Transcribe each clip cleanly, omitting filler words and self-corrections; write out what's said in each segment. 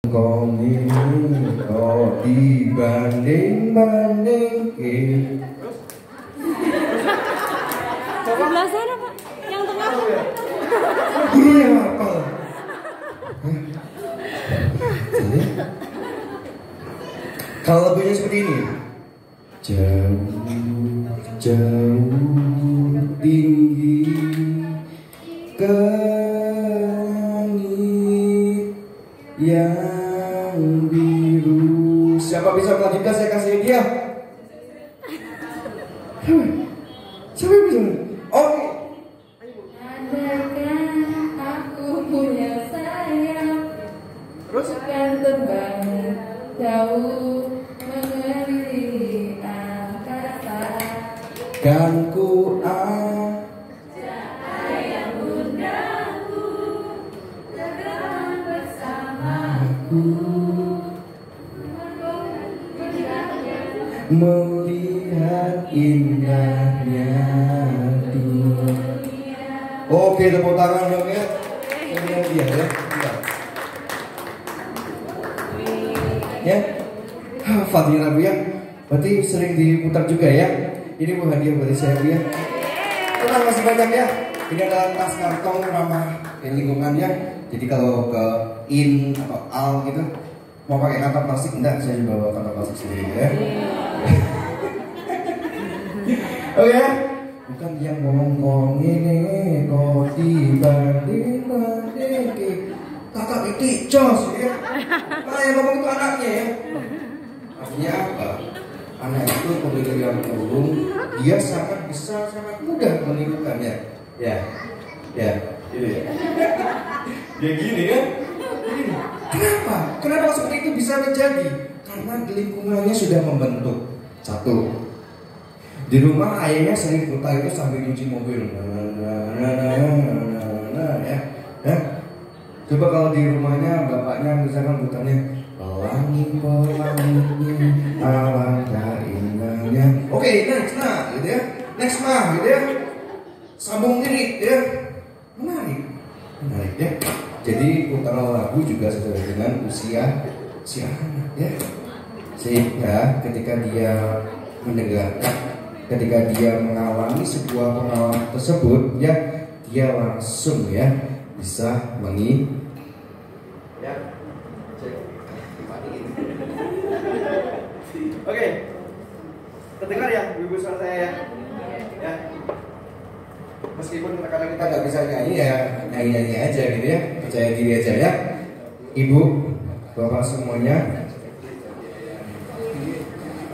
Kong ini kok dibanding-bandingin. Sebelah sana Pak, yang tengah. Guru yang hafal. Kalau lagunya seperti ini, jauh jauh tinggi ke langit yang biru. Siapa bisa melanjutkan? Saya kasih hadiah. Siapa yang bisa? Oke. Andaikan aku punya sayap, terus akan terbang jauh mengelilingi angkasa. Kan ku Cahaya bundaku terbang bersamaku, melihat indahnya dunia. Oke, tepuk tangan dong ya. Ini dia ya. Ya, Fadil lagu ya. Berarti sering diputar juga ya. Ini mau hadiah buat saya Bu ya. Terima kasih banyak ya. Ini adalah tas kantong ramah lingkungan ya. Jadi kalau ke in atau al gitu mau pakai kantong plastik enggak, saya juga bawa kantong plastik sendiri ya. Oke ya. Bukan yang ngomong ini kok dibanding-banding. Kakak itu jos ya. Mana yang ngomong itu anaknya ya. Artinya apa? Anak itu pemilik yang urung, dia sangat bisa, sangat mudah menirukannya. Ya, gitu ya. Ya gini ya. Kenapa? Kenapa seperti itu bisa terjadi? Karena lingkungannya sudah membentuk. Satu, di rumah ayahnya sering putar itu sambil nyuci mobil. Ya. Coba kalau di rumahnya bapaknya misalkan putarnya pelangi-pelangi alangkah indahnya. Oke, next nah, gitu ya. Next mah, gitu ya. Sambung diri, ya. Menarik ya. Jadi putaran lagu juga sesuai dengan usia si anak, ya. Sehingga ketika dia mendengarkan, ketika dia mengalami sebuah pengalaman tersebut, ya, dia langsung ya bisa ya. Oke, terdengar ya ibu suara saya ya? Ya. Meskipun kadang kita nggak bisa nyanyi ya nyanyi aja gitu ya, percaya diri aja ya. Ibu, bapak semuanya.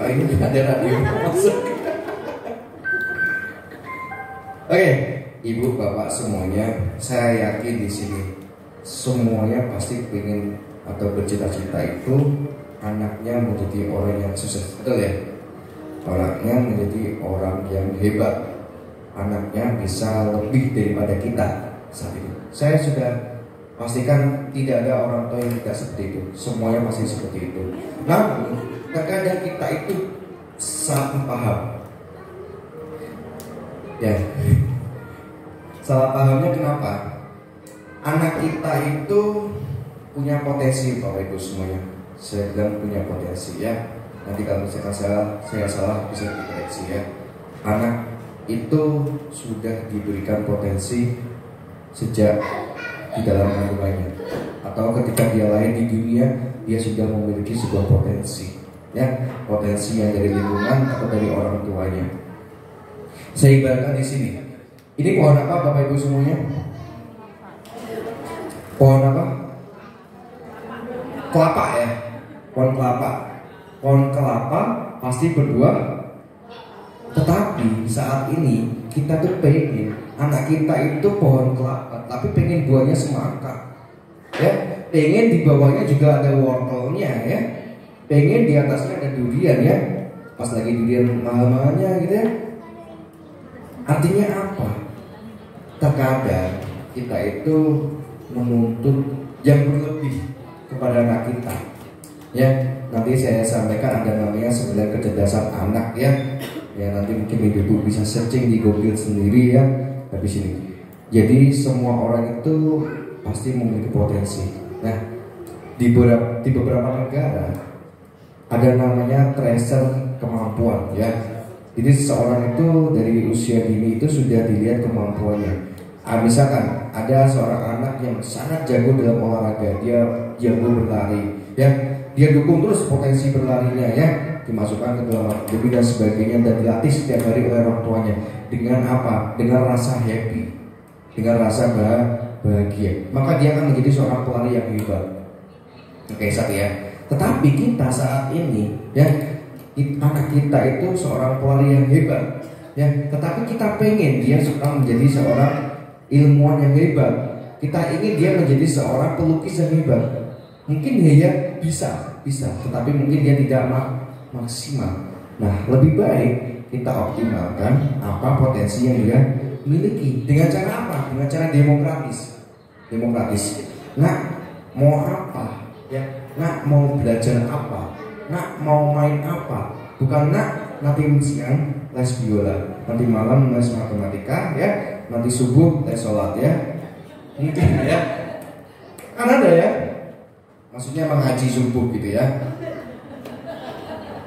Ini juga ada radio masuk. Oke, ibu bapak semuanya, saya yakin di sini semuanya pasti ingin atau bercita-cita itu anaknya menjadi orang yang sukses, betul ya? Anaknya menjadi orang yang hebat, anaknya bisa lebih daripada kita saat ini. Saya sudah pastikan tidak ada orang tua yang tidak seperti itu, semuanya masih seperti itu. Namun terkadang kita itu salah paham, ya. Salah pahamnya kenapa? Anak kita itu punya potensi, Bapak Ibu semuanya. Saya bilang punya potensi ya. Nanti kalau misalkan saya salah bisa dikoreksi ya. Anak itu sudah diberikan potensi sejak di dalam kandungannya, atau ketika dia lahir di dunia dia sudah memiliki sebuah potensi ya, potensi yang dari lingkungan atau dari orang tuanya. Saya ibaratkan di sini. Ini pohon apa Bapak Ibu semuanya? Pohon apa? Kelapa ya. Pohon kelapa. Pohon kelapa pasti berbuah. Tetapi saat ini kita tuh pengen anak kita itu pohon kelapa, tapi pengen buahnya semangka. Ya, pengen di bawahnya juga ada wortelnya ya. Pengen di atasnya ada durian ya. Pas lagi durian mahal-mahalnya gitu ya. Artinya apa? Terkadang kita itu menuntut yang berlebih kepada anak kita. Ya, nanti saya sampaikan ada namanya 9 kecerdasan anak ya. Ya nanti mungkin ibu bisa searching di Google sendiri ya habis ini. Jadi semua orang itu pasti memiliki potensi. Nah, di beberapa negara ada namanya tracer kemampuan ya. Jadi seseorang itu dari usia dini itu sudah dilihat kemampuannya. Misalkan ada seorang anak yang sangat jago dalam olahraga, dia jago berlari ya, dia dukung terus potensi berlarinya ya, dimasukkan ke dalam akademi dan sebagainya, dan dilatih setiap hari oleh orang tuanya. Dengan apa? Dengan rasa happy, dengan rasa bahagia, maka dia akan menjadi seorang pelari yang hebat. Oke, satu ya. Tetapi kita saat ini ya, anak kita itu seorang pelari yang hebat ya, tetapi kita pengen dia suka menjadi seorang ilmuwan yang hebat. Kita ingin dia menjadi seorang pelukis yang hebat. Mungkin ya bisa, tetapi mungkin dia tidak maksimal. Nah, lebih baik kita optimalkan apa potensi yang dia miliki. Dengan cara apa? Dengan cara demokratis. Nah, mau apa? Ya, nak mau belajar apa? Nak mau main apa? Bukan nak nanti siang les biola, nanti malam les matematika ya, nanti subuh les sholat ya. Mungkin ya. Kan ada ya. Maksudnya mengaji subuh gitu ya.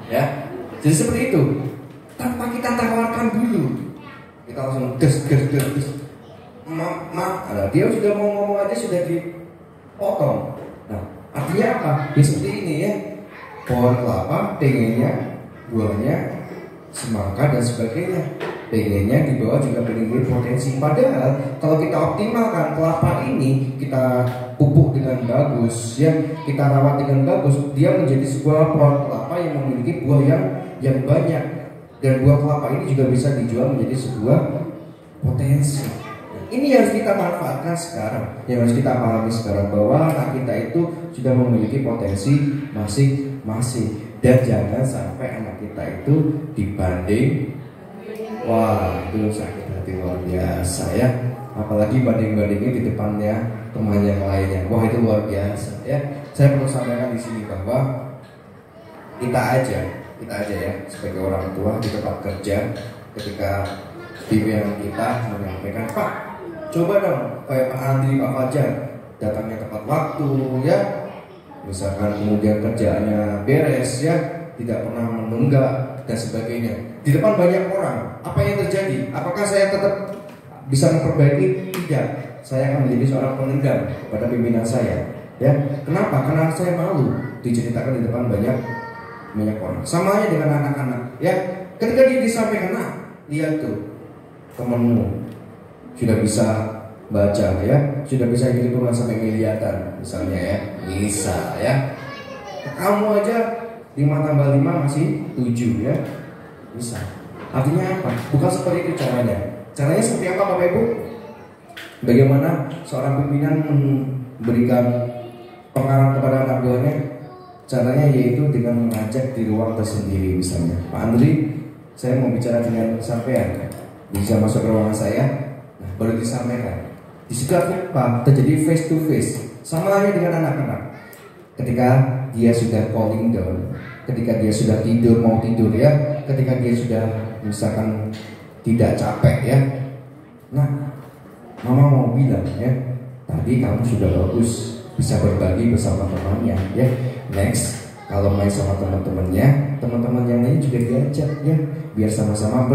Ya. Jadi seperti itu. Tanpa kita tawarkan dulu, kita langsung ges. Nah, dia sudah mau ngomong aja sudah dipotong. Nah, artinya apa? Ya seperti ini ya. Pohon kelapa, pengennya buahnya semangka dan sebagainya. Pengennya di bawah juga memiliki potensi. Padahal kalau kita optimalkan kelapa ini, kita pupuk dengan bagus, ya, kita rawat dengan bagus, dia menjadi sebuah pohon kelapa yang memiliki buah yang banyak. Dan buah kelapa ini juga bisa dijual menjadi sebuah potensi. Ini yang harus kita manfaatkan sekarang, yang harus kita pahami sekarang, bahwa anak kita itu sudah memiliki potensi masing-masing. Dan jangan sampai anak kita itu dibanding, wah itu sakit hati luar biasa ya. Apalagi banding-bandingnya di depannya teman yang lainnya, wah itu luar biasa ya. Saya perlu sampaikan di sini bahwa kita aja ya sebagai orang tua di tempat kerja, ketika pimpinan kita menyampaikan, Pak, coba dong kayak Pak Andri, Pak Fajar datangnya tepat waktu ya, misalkan kemudian kerjaannya beres ya, tidak pernah menunggak dan sebagainya. Di depan banyak orang, apa yang terjadi? Apakah saya tetap bisa memperbaiki? Tidak. Saya akan menjadi seorang penendam kepada pimpinan saya. Ya, kenapa? Karena saya malu diceritakan di depan banyak orang. Sama aja dengan anak-anak. Ya, ketika dia disampaikan, nah, lihat tuh temenmu sudah bisa baca ya, sudah bisa hitungan sampai miliaran misalnya ya, bisa ya. Kamu aja 5 tambah 5 masih 7 ya, bisa. Artinya apa? Bukan seperti itu caranya. Caranya seperti apa Bapak Ibu? Bagaimana seorang pimpinan memberikan pengarah kepada anak buahnya? Caranya yaitu dengan mengajak di ruang tersendiri misalnya. Pak Andri, saya mau bicara dengan sampean, bisa masuk ke ruangan saya? Nah, baru disampaikan. Di situ apa? Terjadi face to face. Sama halnya dengan anak-anak. Ketika dia sudah falling down, ketika dia sudah tidur, mau tidur ya, ketika dia sudah misalkan tidak capek ya, nah, mama mau bilang ya, tadi kamu sudah bagus, bisa berbagi bersama temannya ya. Next, kalau main sama teman-temannya, teman-teman yang lain juga diajak ya, biar sama-sama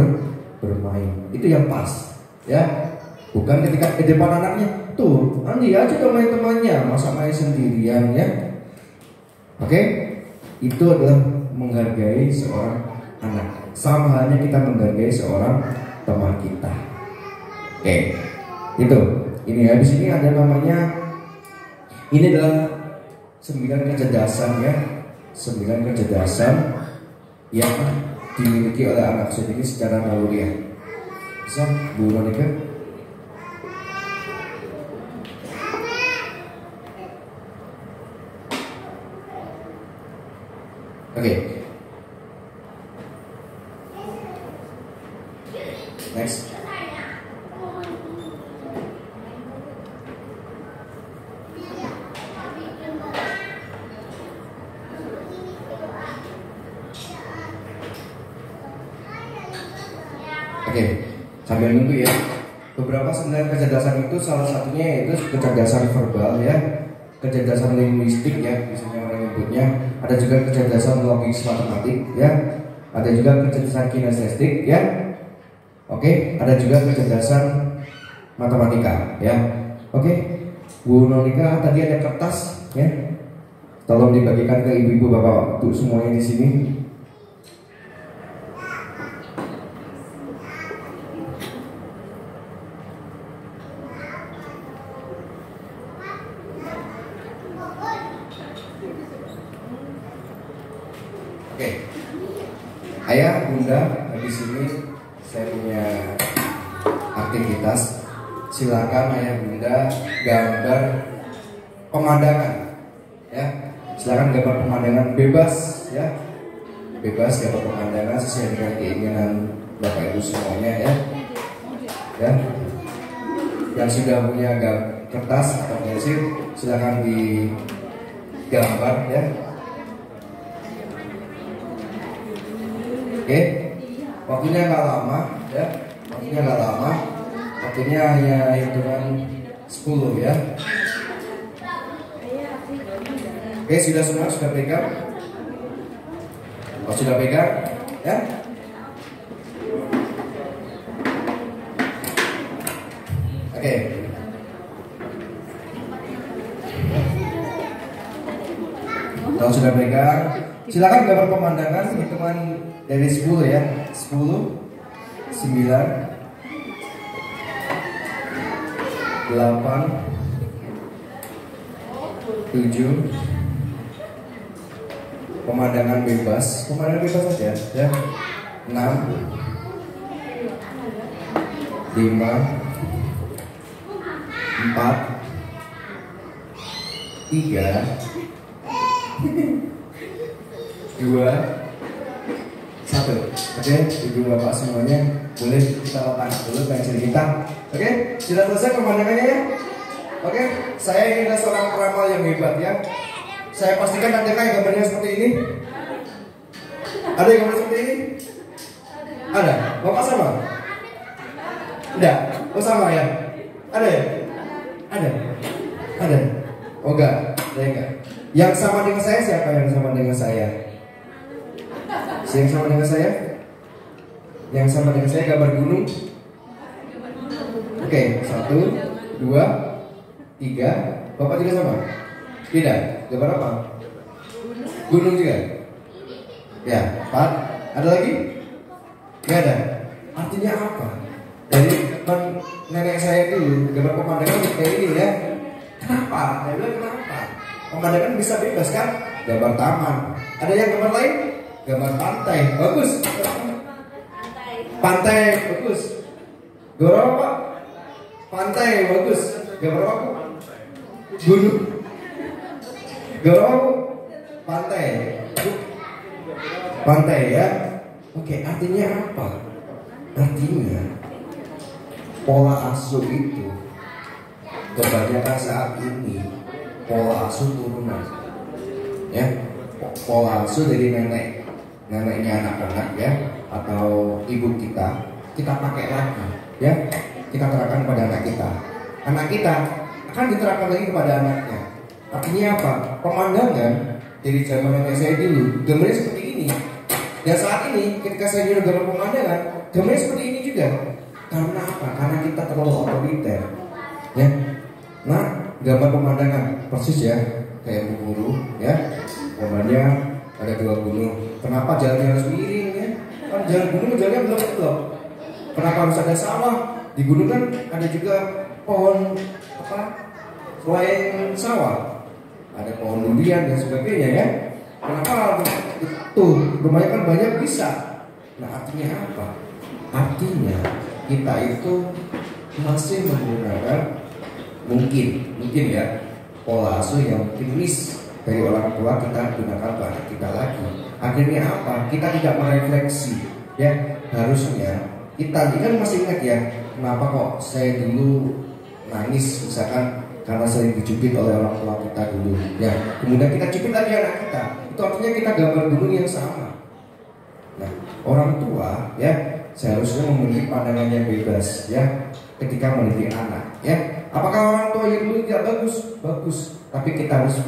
bermain. Itu yang pas ya. Bukan ketika ke depan anaknya, tuh Andi aja dong main temannya, masa main sendirian ya. Oke, itu adalah menghargai seorang anak. Sama halnya kita menghargai seorang teman kita. Oke, itu. Ini ya, di sini ada namanya, ini adalah 9 kecerdasan ya, 9 kecerdasan yang dimiliki oleh anak sendiri secara naluriah. Bisa Bu Monica? Oke. Next. Oke, sambil nunggu ya. Beberapa 9 kecerdasan itu salah satunya yaitu kecerdasan verbal ya. kecerdasan linguistik ya, biasanya orang nyebutnya. Ada juga kecerdasan logis matematik ya. Ada juga kecerdasan kinestetik ya. Oke, ada juga kecerdasan matematika ya. Oke. Bu Nonika, tadi ada kertas ya. Tolong dibagikan ke ibu-ibu, bapak, untuk semuanya di sini. Oke. Ayah, bunda, di sini saya punya aktivitas. Silakan ayah bunda gambar pemandangan ya. Silakan gambar pemandangan bebas ya. Bebas gambar pemandangan sesuai dengan keinginan bapak ibu semuanya ya. Ya. Yang sudah punya kertas atau pensil silakan digambar ya. Oke. Waktunya nggak lama ya. Waktunya nggak lama. Waktunya hanya hitungan 10 ya. Oke, sudah semua sudah pegang? Oh, sudah pegang? Ya? Oke. Kalau sudah pegang, silakan gambar pemandangan hitungan dari 10 ya. 10, 9, 8, 7, pemandangan bebas saja ya. 6, 5, 4, 3, 2, 1. Oke, ibu bapak semuanya boleh kita letakkan dulu pensil kita. Oke, sudah selesai pemandangannya ya. Oke, saya ini adalah seorang peramal yang hebat ya. Saya pastikan ada yang gambarnya seperti ini. Ada yang gambar seperti ini? Ada. Bapak sama? Tidak. Oh sama ya? Ada ya? Ada. Ada. Oh enggak, ada enggak. Yang sama dengan saya siapa yang sama dengan saya? Yang sama dengan saya? Yang sama dengan saya gambar gunung. Oke, 1, 2, 3. Bapak juga sama? Tidak. Gambar apa? Gunung juga. Ya, 4. Ada lagi? Gak ada. Artinya apa? Dari nenek saya dulu gambar pemandangan kayak ini ya. Kenapa? Saya bilang kenapa? Pemandangan bisa bebas kan? Gambar taman. Ada yang gambar lain? Gambar pantai. Bagus. Pantai bagus. Gambar apa Pak? Pantai bagus. Gambar apa? Gunung. Gambar apa? Pantai. Pantai ya. Oke, artinya apa? Artinya pola asuh itu kebanyakan saat ini pola asuh turunan. Ya, pola asuh dari neneknya anak-anak ya, atau ibu kita pakai lagi ya, kita terapkan pada anak kita akan diterapkan lagi kepada anaknya. Artinya apa? Pemandangan dari zaman nenek saya dulu gambarnya seperti ini, dan saat ini ketika saya nyuruh gambar pemandangan gambarnya seperti ini juga. Karena apa? Karena kita terlalu otoriter ya. Nah, gambar pemandangan persis ya kayak Bu Guru ya, gambarnya ada 2 gunung. Kenapa jalannya harus miring ya? Kan jalan gunung jalannya belok-belok. Kenapa harus ada sawah? Di gunung kan ada juga pohon apa? Selain sawah ada pohon durian dan sebagainya ya. Kenapa itu rumahnya kan banyak bisa? Nah, artinya apa? Artinya kita itu masih menggunakan mungkin ya pola asuh yang mungkin miss dari orang tua kita gunakan pada kita lagi. Akhirnya apa? Kita tidak merefleksi ya. Harusnya kita kan masih ingat ya, kenapa kok saya dulu nangis misalkan karena sering dicubit oleh orang tua kita dulu ya. Kemudian kita cubit lagi anak kita. Itu artinya kita gambar gunung yang sama. Nah, orang tua ya seharusnya memiliki pandangan yang bebas ya ketika mendidik anak ya. Apakah orang tua yang dulu tidak bagus? Bagus, tapi kita harus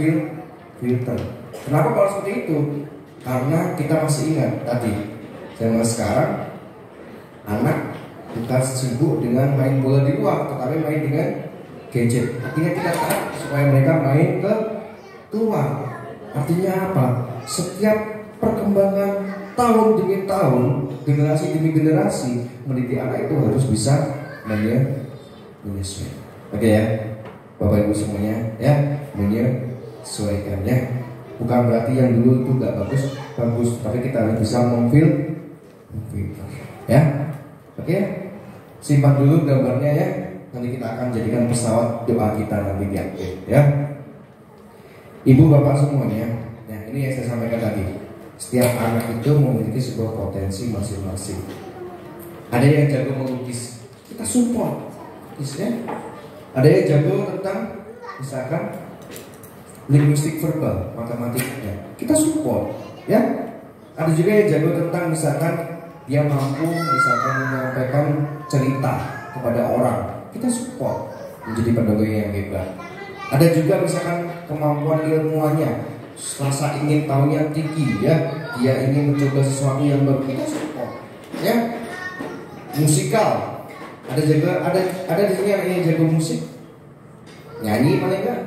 filter. Kenapa kalau seperti itu? Karena kita masih ingat tadi, zaman sekarang anak bukan sibuk dengan main bola di luar, tetapi main dengan gadget. Artinya kita tahu supaya mereka main ke keluar. Artinya apa? Setiap perkembangan tahun demi tahun, generasi demi generasi, mendidik anak itu harus bisa menyesuaikan. Oke ya, Bapak Ibu semuanya ya, menyesuaikan ya. Bukan berarti yang dulu itu gak bagus, tapi kita harus bisa memfilter ya. Oke, simpan dulu gambarnya ya. Nanti kita akan jadikan pesawat doa kita nanti di akhir ya. Ibu bapak semuanya, ya ini yang saya sampaikan tadi. Setiap anak itu memiliki sebuah potensi masing-masing. Ada yang jago melukis, kita support, ya. Ada yang jago tentang misalkan linguistik verbal, matematikanya, kita support, ya. Ada juga yang jago tentang misalkan dia mampu misalkan menyampaikan cerita kepada orang, kita support menjadi pendongeng yang hebat. Ada juga misalkan kemampuan ilmuannya, rasa ingin tahunya tinggi, ya, dia ingin mencoba sesuatu yang baru, kita support, ya. Musikal, ada juga ada di sini yang jago musik, nyanyi paling enggak,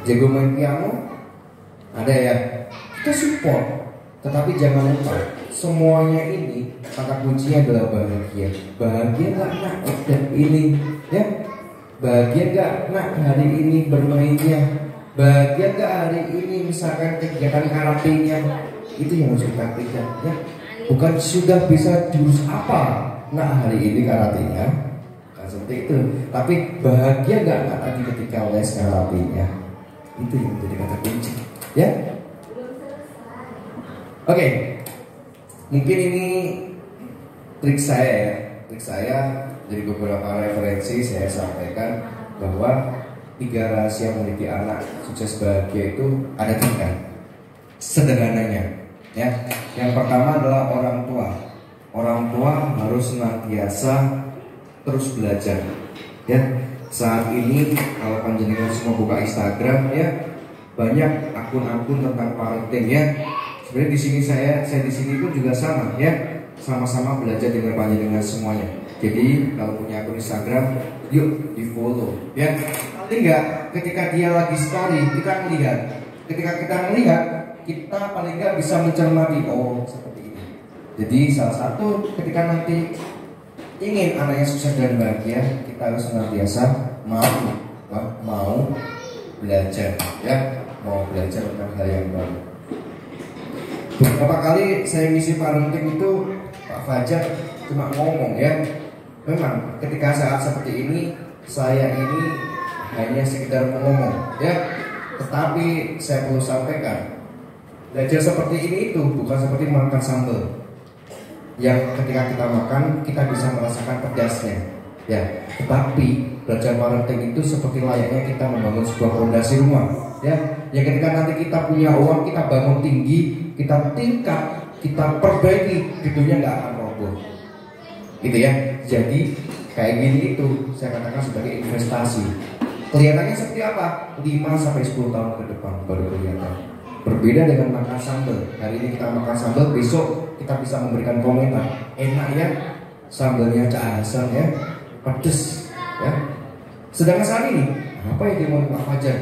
jago main piano, ada ya, kita support. Tetapi jangan lupa, semuanya ini kata kuncinya adalah bahagia. Bahagia nggak nak dan ini, ya? Bahagia nggak nak hari ini bermainnya? Bahagia nggak hari ini misalkan kegiatan karatenya? Itu yang harus kita pikirkan, ya. Bukan sudah bisa jurus apa nak hari ini karatenya, kan seperti itu. Tapi bahagia nggak nak tadi ketika les karatenya? Itu yang menjadi kata kunci, ya. Oke, mungkin ini trik saya ya. Trik saya dari beberapa referensi saya sampaikan bahwa 3 rahasia mendidik anak sukses bahagia itu ada 3. Sederhananya, ya. Yang pertama adalah orang tua. Orang tua harus senantiasa terus belajar, ya. Saat ini kalau panjenengan semua buka Instagram, ya, banyak akun-akun tentang parenting, ya. Sebenarnya di sini saya di sini pun juga sama, ya, sama-sama belajar dengan panjenengan semuanya. Jadi kalau punya akun Instagram, yuk di follow, ya. Paling enggak ketika dia lagi story kita melihat, ketika kita melihat kita paling enggak bisa mencermati, oh seperti ini. Jadi salah satu ketika nanti ingin anaknya sukses dan bahagia, kita harus senantiasa mau belajar, ya, mau belajar tentang hal yang baru. Beberapa kali saya ngisi parenting itu Pak Fajar cuma ngomong, ya. Memang ketika saat seperti ini saya ini hanya sekedar ngomong, ya. Tetapi saya perlu sampaikan, belajar seperti ini itu bukan seperti makan sambal yang ketika kita makan kita bisa merasakan pedasnya, ya. Tetapi belajar parenting itu seperti layaknya kita membangun sebuah fondasi rumah, ya. Yang ketika nanti kita punya uang, kita bangun tinggi, kita tingkat, kita perbaiki, gedungnya nggak akan roboh, gitu ya. Jadi kayak gini itu saya katakan sebagai investasi. Kelihatannya seperti apa? 5-10 tahun ke depan baru kelihatan. Berbeda dengan makan sambal. Hari ini kita makan sambal, besok kita bisa memberikan komentar, enak ya sambalnya Cak Hasan, ya, pedes, ya. Sedangkan saat ini apa yang dia mau Pak Fajar?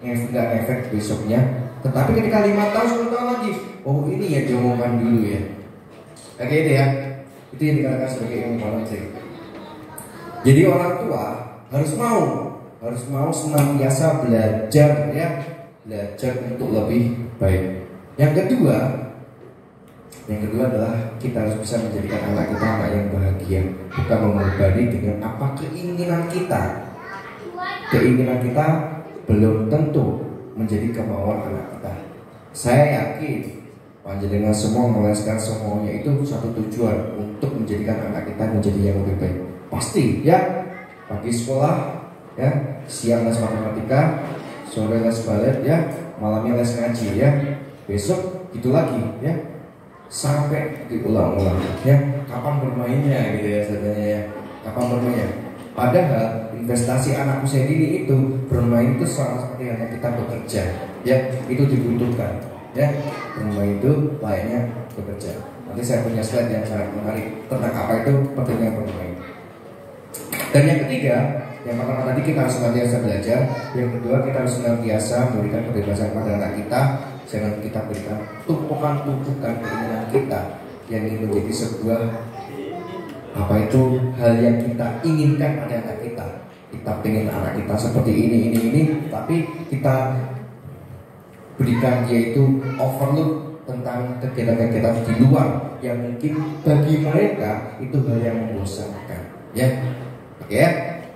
Nggak efek besoknya. Tetapi ketika 5 tahun 10 tahun lagi, oh ini ya diomongkan dulu, ya. Oke itu ya. Itu yang dikatakan sebagai ilmu parenting. Jadi orang tua harus mau senantiasa belajar, ya. Belajar untuk lebih baik. Yang kedua adalah kita harus bisa menjadikan anak kita anak yang bahagia, bukan membebani dengan apa keinginan kita. Keinginan kita belum tentu menjadi kemauan anak kita. Saya yakin panjenengan semua meleskan semuanya itu satu tujuan, untuk menjadikan anak kita menjadi yang lebih baik. Pasti, ya. Pagi sekolah, ya, siang les matematika, sore les balet, ya, malamnya les ngaji, ya. Besok gitu lagi, ya. Sampai diulang-ulang, ya. Kapan bermainnya gitu ya, sebenarnya, ya. Kapan bermainnya? Padahal investasi anak usia dini itu bermain itu sama seperti yang kita bekerja, ya itu dibutuhkan, ya bermain itu layaknya bekerja. Nanti saya punya slide yang sangat menarik tentang apa itu pentingnya bermain. Dan yang ketiga, yang pertama tadi kita harus senantiasa belajar, yang kedua kita harus senantiasa memberikan kebebasan pada anak kita, jangan kita berikan tumpukan-tumpukan keinginan kita yang ingin menjadi sebuah apa itu hal yang kita inginkan pada anak kita. Kita pengen anak kita seperti ini, tapi kita berikan dia itu overlook tentang kegiatan-kegiatan di luar yang mungkin bagi mereka itu hal yang membosankan, ya. Oke, ya.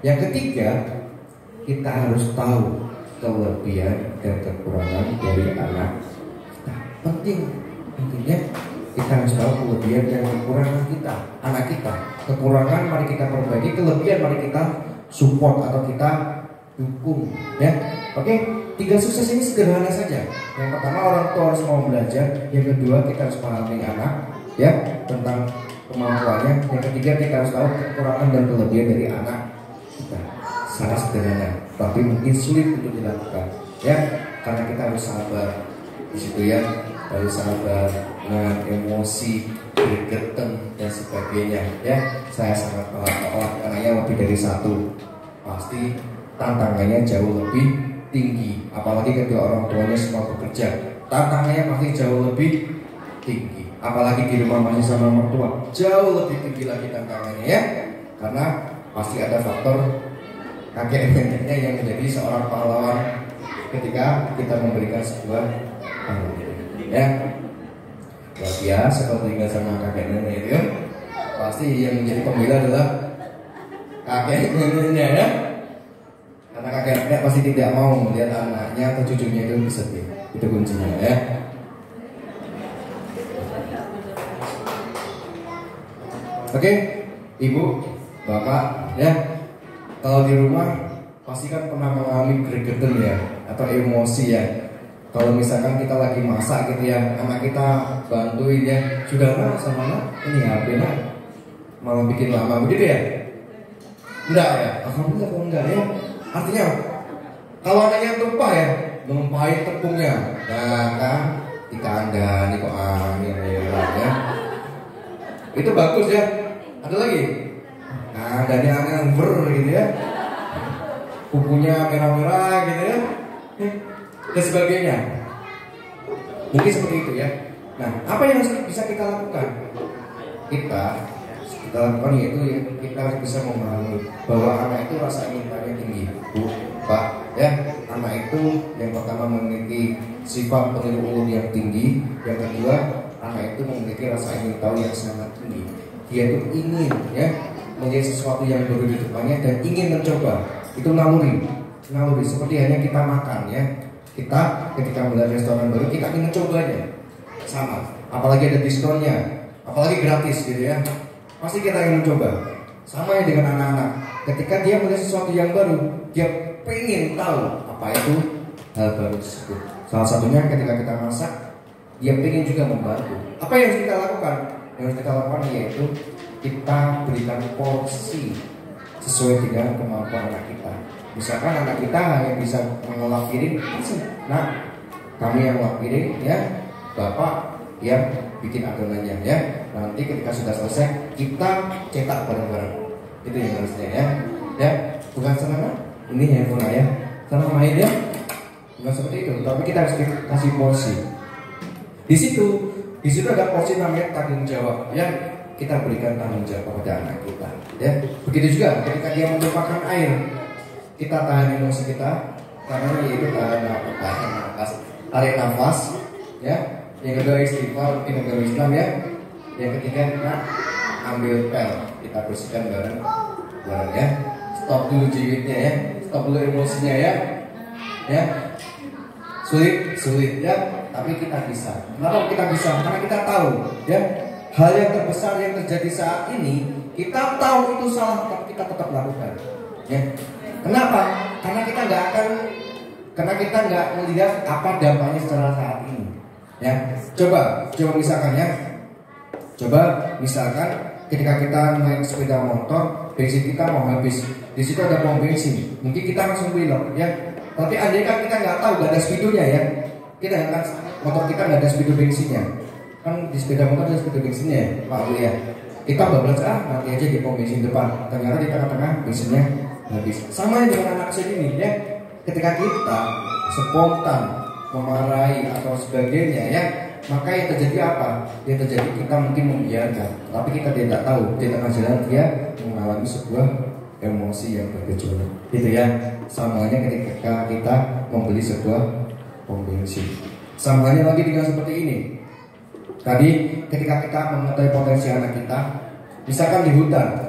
Yang ketiga, kita harus tahu kelebihan dan kekurangan dari anak kita. Pentingnya kita harus tahu kelebihan dan kekurangan kita, anak kita. Kekurangan mari kita perbaiki, kelebihan mari kita support atau kita dukung, ya. Oke, 3 sukses ini sederhana saja. Yang pertama, orang tua harus mau belajar. Yang kedua, kita harus pahami anak, ya, tentang kemampuannya. Yang ketiga, kita harus tahu kekurangan dan kelebihan dari anak kita. Sangat sederhana, tapi mungkin sulit untuk dilakukan, ya, karena kita harus sabar di situ, ya, harus sabar dengan emosi, gregetan dan sebagainya, ya. Saya sangat paham karena lebih dari satu, pasti tantangannya jauh lebih tinggi. Apalagi ketika orang tuanya semua bekerja, tantangannya pasti jauh lebih tinggi. Apalagi di rumah masih sama mertua, jauh lebih tinggi lagi tantangannya, ya. Karena pasti ada faktor kakek neneknya yang menjadi seorang pahlawan ketika kita memberikan sebuah ya. Luar biasa kalau tinggal sama kakek nenek itu, ya. Pasti yang menjadi pembela adalah kakek neneknya, ya. Karena kakek nenek pasti tidak mau melihat anaknya atau cucunya itu bersedih. Itu kuncinya, ya. Oke, ibu, bapak, ya, kalau di rumah pasti kan pernah mengalami gregetan, ya, atau emosi, ya. Kalau misalkan kita lagi masak gitu, ya, anak kita bantuin, ya, sudah lah sama anak, ini HP nak malah bikin lama begitu, ya. Enggak, ya, alhamdulillah kalau enggak, ya. Artinya kalau anaknya tumpah, ya, numpahin tepungnya, nah kan dikandani kok angin, ya. Itu bagus, ya. Ada lagi, nah dari angin gitu, ya, kukunya merah-merah gitu, ya, dan sebagainya. Mungkin seperti itu, ya. Nah, apa yang bisa kita lakukan? Kita lakukan yaitu kita harus bisa memahami bahwa anak itu rasa ingin tahu tinggi, bu, pak, ya. Anak itu yang pertama memiliki sifat peniru ulun yang tinggi, yang kedua anak itu memiliki rasa ingin tahu yang sangat tinggi. Dia itu ingin, ya, melihat sesuatu yang baru di depannya dan ingin mencoba. Itu naluri seperti hanya kita makan, ya. Kita ketika melihat restoran baru kita ingin mencobanya, sama. Apalagi ada diskonnya, apalagi gratis gitu, ya. Pasti kita ingin mencoba. Sama ya dengan anak-anak. Ketika dia melihat sesuatu yang baru, dia pengen tahu apa itu hal baru tersebut. Salah satunya ketika kita masak, dia pengen juga membantu. Apa yang harus kita lakukan? Yang harus kita lakukan yaitu kita berikan porsi sesuai dengan kemampuan anak kita. Misalkan anak kita hanya bisa mengolah piring, nah kami yang ngolah piring, ya, bapak yang bikin adonannya, ya. Nanti ketika sudah selesai kita cetak bareng-bareng. Itu yang harusnya, ya. Ya, bukan sana ini handphone ya, sana main, ya. Bukan seperti itu, tapi kita harus kasih porsi. Di situ ada porsi namanya tanggung jawab, ya. Kita berikan tanggung jawab kepada anak kita, ya. Begitu juga ketika dia menumpahkan air, kita tahan emosi kita, karena yaitu tahan nafas, tarik nafas, ya. Yang kedua istighfar, mungkin agama Islam, ya. Yang ketiga kita ambil pel, kita bersihkan bareng, ya. Stop dulu jiwitnya, ya. Stop dulu emosinya, ya. Ya. Sulit, ya. Tapi kita bisa. Kenapa kita bisa? Karena kita tahu, ya, hal yang terbesar yang terjadi saat ini, kita tahu itu salah, tapi kita tetap lakukan, ya. Kenapa? Karena kita nggak melihat apa dampaknya secara saat ini, ya. Coba misalkan, ya. Coba misalkan ketika kita naik sepeda motor, bensin kita mau habis, di situ ada pom bensin, mungkin kita langsung belok ya. Tapi andai kan kita nggak tahu, nggak ada speedonya ya, kita kan motor kita nggak ada speedo bensinnya, kan di sepeda motor ada speedo bensinnya ya, Pak Bu ya. Kita bablas nanti aja di pom bensin depan, ternyata di tengah-tengah bensinnya habis. Sama dengan anak saya ini ya, ketika kita spontan memarahi atau sebagainya ya, maka yang terjadi apa? Yang terjadi kita mungkin membiarkan, tapi kita tidak tahu di tengah jalan dia mengalami sebuah emosi yang bergejolak, gitu ya. Samanya ketika kita membeli sebuah pom bensin. Samanya lagi dengan seperti ini. Tadi ketika kita mengetahui potensi anak kita, misalkan di hutan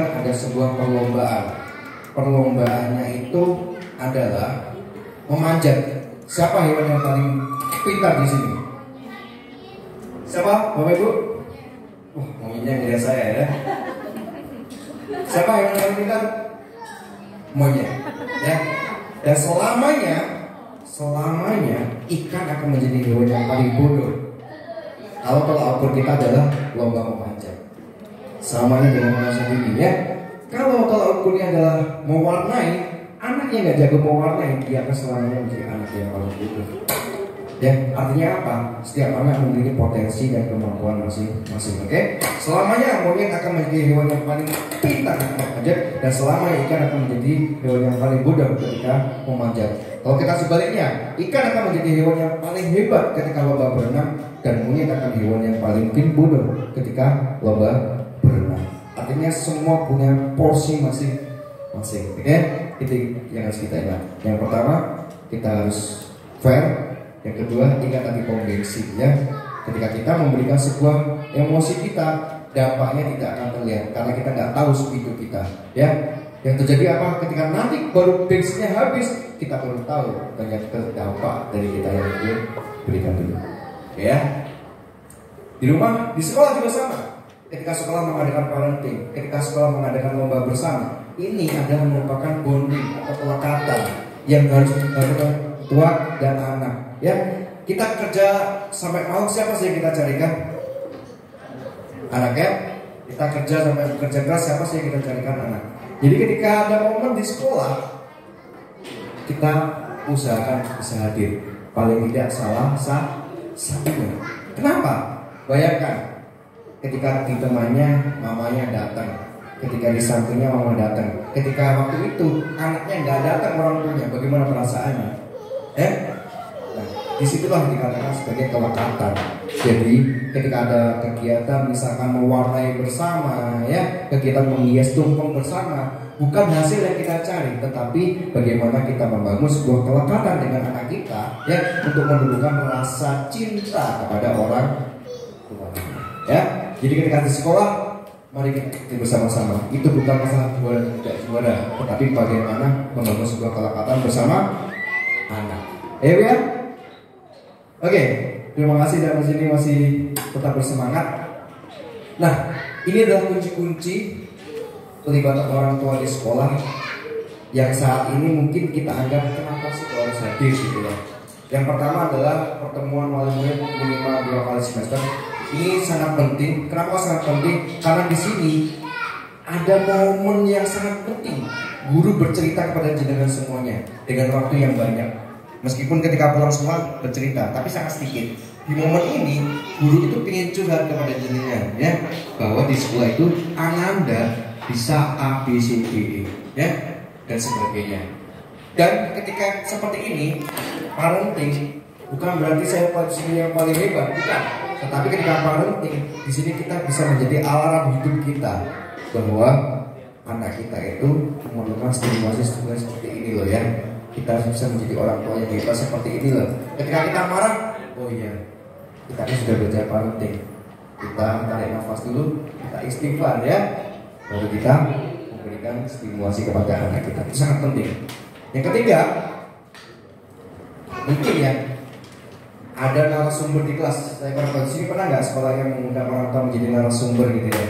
ada sebuah perlombaan. Perlombaannya itu adalah memanjat. Siapa hewan yang paling pintar di sini? Siapa, Bapak Ibu? Monyetnya ngeliat saya ya. Siapa hewan yang paling pintar? Monyet. Ya. Dan selamanya ikan akan menjadi hewan yang paling bodoh. Kalau ukur kita adalah lomba memanjat. Samanya dengan manusia ini ya. Kalau ukurnya adalah mewarnai, anak yang nggak jago mewarnai, dia akan selamanya menjadi anak yang paling bodoh. Ya, artinya apa? Setiap anak memiliki potensi dan kemampuan masing-masing. Oke? Selamanya monyet akan menjadi hewan yang paling pintar memanjat, dan selamanya ikan akan menjadi hewan yang paling bodoh ketika memanjat. Kalau kita sebaliknya, ikan akan menjadi hewan yang paling hebat ketika lomba berenang, dan monyet akan hewan yang paling bodoh ketika lomba berenang. Artinya semua punya porsi masing-masing. Oke? Itu yang harus kita ingat. Yang pertama, kita harus fair. Yang kedua, ingat tadi pom bensin ya. Ketika kita memberikan sebuah emosi kita, dampaknya tidak akan terlihat karena kita nggak tahu speedo kita ya. Yang terjadi apa? Ketika nanti baru bensinnya habis, kita baru tahu ternyata dampak dari kita yang diberikan dulu ya. Di rumah, di sekolah juga sama. Ketika sekolah mengadakan parenting, ketika sekolah mengadakan lomba bersama, ini adalah merupakan bonding atau kelekatan yang harus dilakukan tua dan anak ya. Kita kerja sampai malam, siapa sih yang kita carikan? Anak ya. Kita kerja sampai bekerja keras, siapa sih yang kita carikan? Anak. Jadi ketika ada momen di sekolah, kita usahakan bisa hadir, paling tidak salah satunya. Kenapa? Bayangkan ketika di temannya mamanya datang, ketika di sampingnya mama datang, ketika waktu itu anaknya nggak datang orang tuanya, bagaimana perasaannya? Nah, disitulah dikatakan sebagai kelekatan. Jadi ketika ada kegiatan misalkan mewarnai bersama ya, kegiatan menghias tumpeng bersama, bukan hasil yang kita cari, tetapi bagaimana kita membangun sebuah kelekatan dengan anak kita ya, untuk menumbuhkan rasa cinta kepada orang tua ya. Jadi ketika di sekolah, mari kita bersama-sama. Itu bukan masalah juara dan tidak juara, tetapi bagaimana membangun sebuah kelekatan bersama anak. Ya. Oke, terima kasih dan di sini masih tetap bersemangat. Nah, ini adalah kunci-kunci pelibatan orang tua di sekolah yang saat ini mungkin kita anggap kenapa sih harus hadir gitu ya. Yang pertama adalah pertemuan wali murid minimal 2 kali semester. Ini sangat penting. Kenapa sangat penting? Karena di sini ada momen yang sangat penting. Guru bercerita kepada jenengan semuanya dengan waktu yang banyak. Meskipun ketika pulang semua bercerita, tapi sangat sedikit. Di momen ini, guru itu ingin curhat kepada jenengan, ya, bahwa di sekolah itu Ananda bisa A, B, C, D, E, ya, dan sebagainya. Dan ketika seperti ini, parenting bukan berarti saya yang paling hebat, bukan. Tetapi ketika parenting, di sini kita bisa menjadi alarm hidup kita bahwa anak kita itu memerlukan stimulasi seperti ini loh ya. Kita bisa menjadi orang tua yang hebat seperti ini loh. Ketika kita marah, oh iya, kita ini sudah belajar parenting. Kita tarik nafas dulu, kita istighfar ya, baru kita memberikan stimulasi kepada anak kita. Itu sangat penting. Yang ketiga, mungkin ya ada narasumber di kelas. Saya pernah di sini, pernah nggak sekolah yang mengundang orang tua menjadi narasumber gitu ya?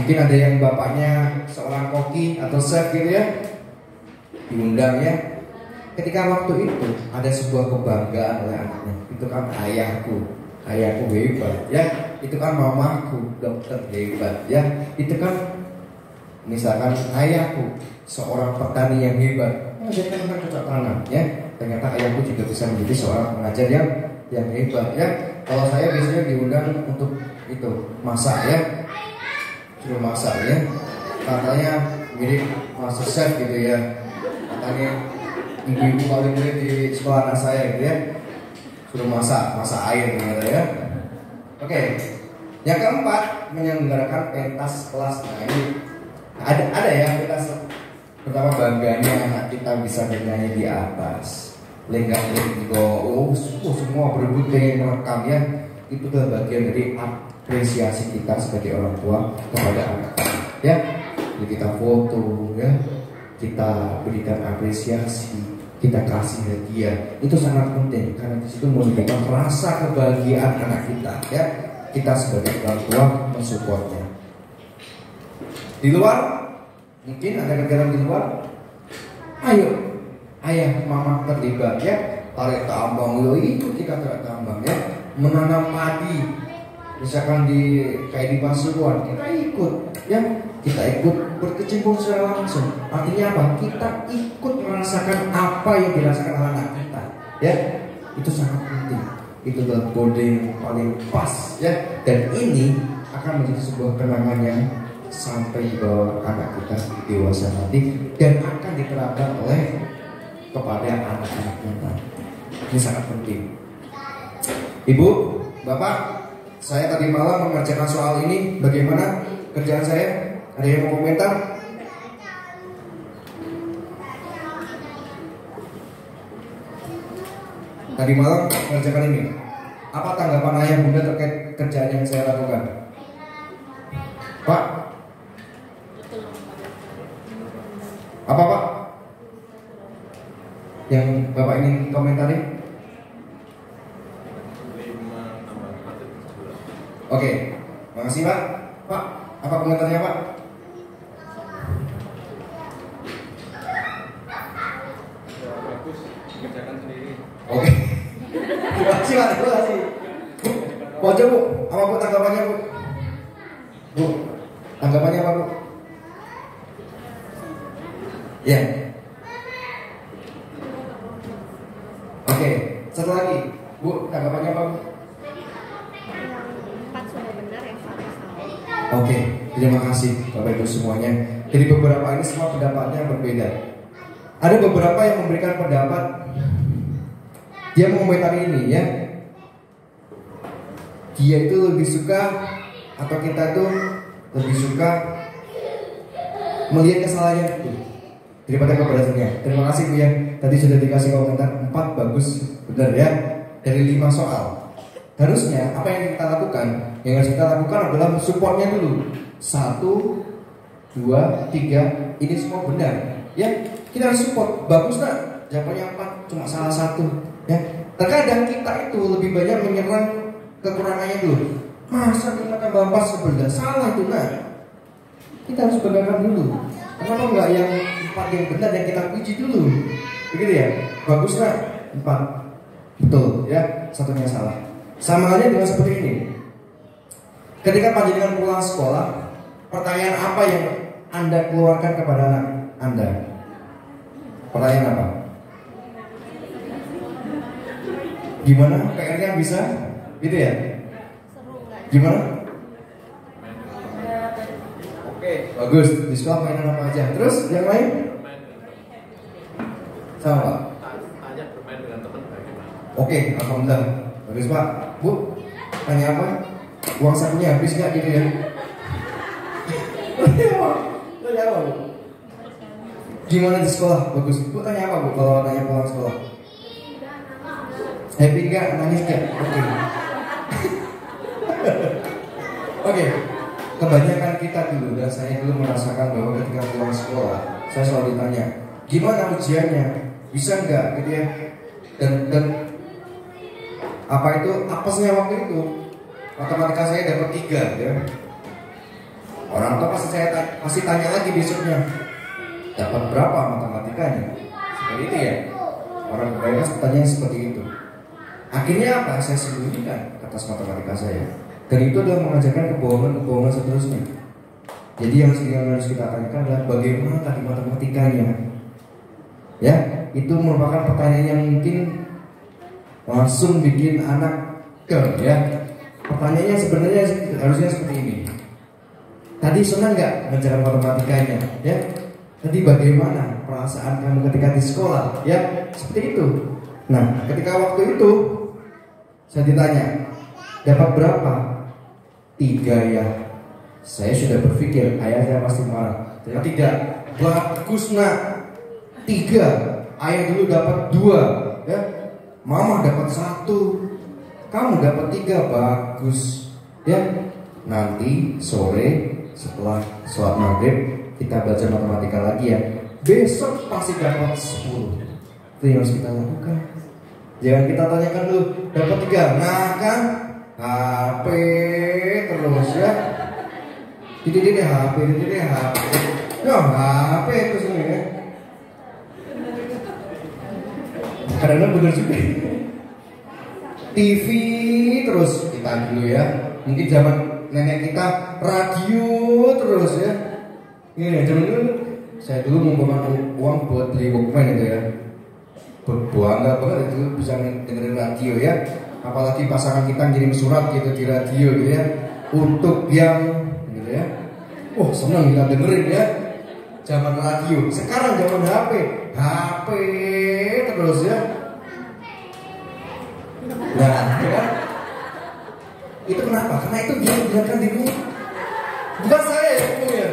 Mungkin ada yang bapaknya seorang koki atau chef gitu ya, diundang ya. Ketika waktu itu ada sebuah kebanggaan oleh anaknya. Itu kan ayahku hebat ya. Itu kan mamaku dokter hebat ya. Itu kan Misalkan ayahku seorang petani yang hebat, mengajarkan tentang cocok tanam, ya. Ternyata ayahku juga bisa menjadi seorang pengajar yang hebat, ya. Kalau saya biasanya diundang untuk itu masak, ya, suruh masak, ya. Katanya mirip master chef gitu ya. Katanya ibu-ibu paling mirip di sekolah anak saya gitu ya. Suruh masak air gitu ya. Oke. Yang keempat, menyelenggarakan pentas kelas. Nah ini ada ya pentas. Pertama, bangganya anak kita bisa bernyanyi di atas. Lenggang-lenggo, semua berebut pengen merekam, ya. Itu adalah bagian dari apresiasi kita sebagai orang tua kepada anak, ya. Jadi kita foto, ya. Kita berikan apresiasi, kita kasih hadiah. Itu sangat penting karena di situ menunjukkan rasa kebahagiaan anak kita, ya. Kita sebagai orang tua mensupportnya. Di luar, mungkin ada kegiatan di luar. Ayo, ayah, mama terlibat, ya. Tarik tambang, ikut kita tarik tambang, ya. Menanam padi, misalkan kayak di Pasuruan, kita ikut, ya. Kita ikut berkecimpung secara langsung. Artinya apa? Kita ikut merasakan apa yang dirasakan oleh anak kita, ya. Itu sangat penting. Itu adalah kode yang paling pas, ya. Dan ini akan menjadi sebuah kenangan yang sampai dibawa anak kita dewasa nanti dan akan diterapkan oleh kepada anak-anak kita. Ini sangat penting. Ibu, Bapak, saya tadi malam mengerjakan soal ini. Bagaimana kerjaan saya? Ada yang mau komentar? Tadi malam mengerjakan ini. Apa tanggapan ayah bunda terkait kerjaan yang saya lakukan? Pak? Apa Pak? Yang Bapak ingin komentari? Oke, makasih Pak. Pak, apa komentarnya Pak? Bagus, kerjakan sendiri. Oke. Terima kasih Pak, terima kasih. Bu, aja Bu, apa Bu tanggapannya Bu? Bu, tanggapannya apa Bu? Ya. Oke, satu lagi. Bu, tanggapannya apa Bu? Empat sudah benar, yang satu salah. Oke, terima kasih Bapak Ibu semuanya. Jadi beberapa ini semua pendapatnya berbeda. Ada beberapa yang memberikan pendapat, dia mengomentari ini, ya. Dia itu lebih suka, atau kita itu lebih suka melihat kesalahannya itu daripada keberhasilannya. Terima kasih Bu ya. Tadi sudah dikasih komentar 4 bagus, benar ya. Dari 5 soal. Harusnya apa yang kita lakukan? Yang harus kita lakukan adalah supportnya dulu. 1, 2, 3, ini semua benar. Ya, kita harus support. Bagus nak? Jawabannya 4, cuma salah 1. Ya, terkadang kita itu lebih banyak menyerang kekurangannya dulu. Masa kita tambah 4 sebelah? Salah itu nak. Kita harus banggakan dulu. Kenapa enggak yang 4 yang benar yang kita puji dulu? Begitu ya? Bagus nak? 4. Betul ya, satunya salah. Sama halnya dengan seperti ini. Ketika panjenengan pulang sekolah, pertanyaan apa yang Anda keluarkan kepada anak Anda? Pertanyaan apa? Gimana? PR-nya bisa? Gitu ya? Gimana? Oke, bagus. Di sekolah mainan apa aja? Terus yang lain? Sama. Tanya bermain dengan teman bagaimana? Oke, alhamdulillah. Bagus Pak. Bu, tanya apa? Uang sakunya habis nggak gitu ya? Tanya apa Bu? Gimana di sekolah? Bagus. Bu tanya apa Bu kalau tanya pulang sekolah? Happy nggak? Nangis nggak? Oke. Oke. Kebanyakan kita dulu dan saya dulu merasakan bahwa ketika pulang sekolah, saya selalu ditanya, gimana ujiannya? Bisa nggak? Gitu ya? Dan apa itu apesnya waktu itu? Matematika saya dapat 3 ya. Orang tua pasti tanya lagi besoknya, dapat berapa matematikanya? Seperti itu ya. Orang banyak tanya seperti itu. Akhirnya apa? Saya sembunyikan atas matematika saya. Dan itu adalah mengajarkan kebohongan seterusnya. Jadi yang harus kita tanyakan adalah bagaimana tadi matematikanya. Ya, itu merupakan pertanyaan yang mungkin langsung bikin anak ya. Pertanyaannya sebenarnya harusnya seperti ini. Tadi senang nggak mengajar matematikanya? Ya. Tadi bagaimana perasaan kamu ketika di sekolah? Ya, seperti itu. Nah, ketika waktu itu saya ditanya, dapat berapa? 3 ya. Saya sudah berpikir ayah saya pasti marah. Ternyata tidak. Bagus nak. 3. Ayah dulu dapat 2. Ya. Mama dapat 1. Kamu dapat 3. Bagus. Ya. Nanti sore setelah sholat maghrib kita belajar matematika lagi ya. Besok pasti dapat 10. Itu yang harus kita lakukan. Jangan kita tanyakan dulu dapat 3. Nah kan HP terus ya. Tidak HP. Ya HP terus ini ya. Karena benar juga. TV terus kita dulu ya. Mungkin zaman nenek kita radio terus ya. Ini zaman dulu saya dulu mengumpulkan uang buat beli Walkman itu ya. Berbangga banget itu bisa dengerin radio ya. Apalagi pasangan kita ngirim surat gitu di radio gitu ya. Untuk yang gitu ya. Senang kita dengerin ya. Zaman radio. Sekarang zaman HP terus ya. Nah, ya. Itu kenapa? Karena itu dia biarkan di rumah. Bukan saya ya ngomongnya.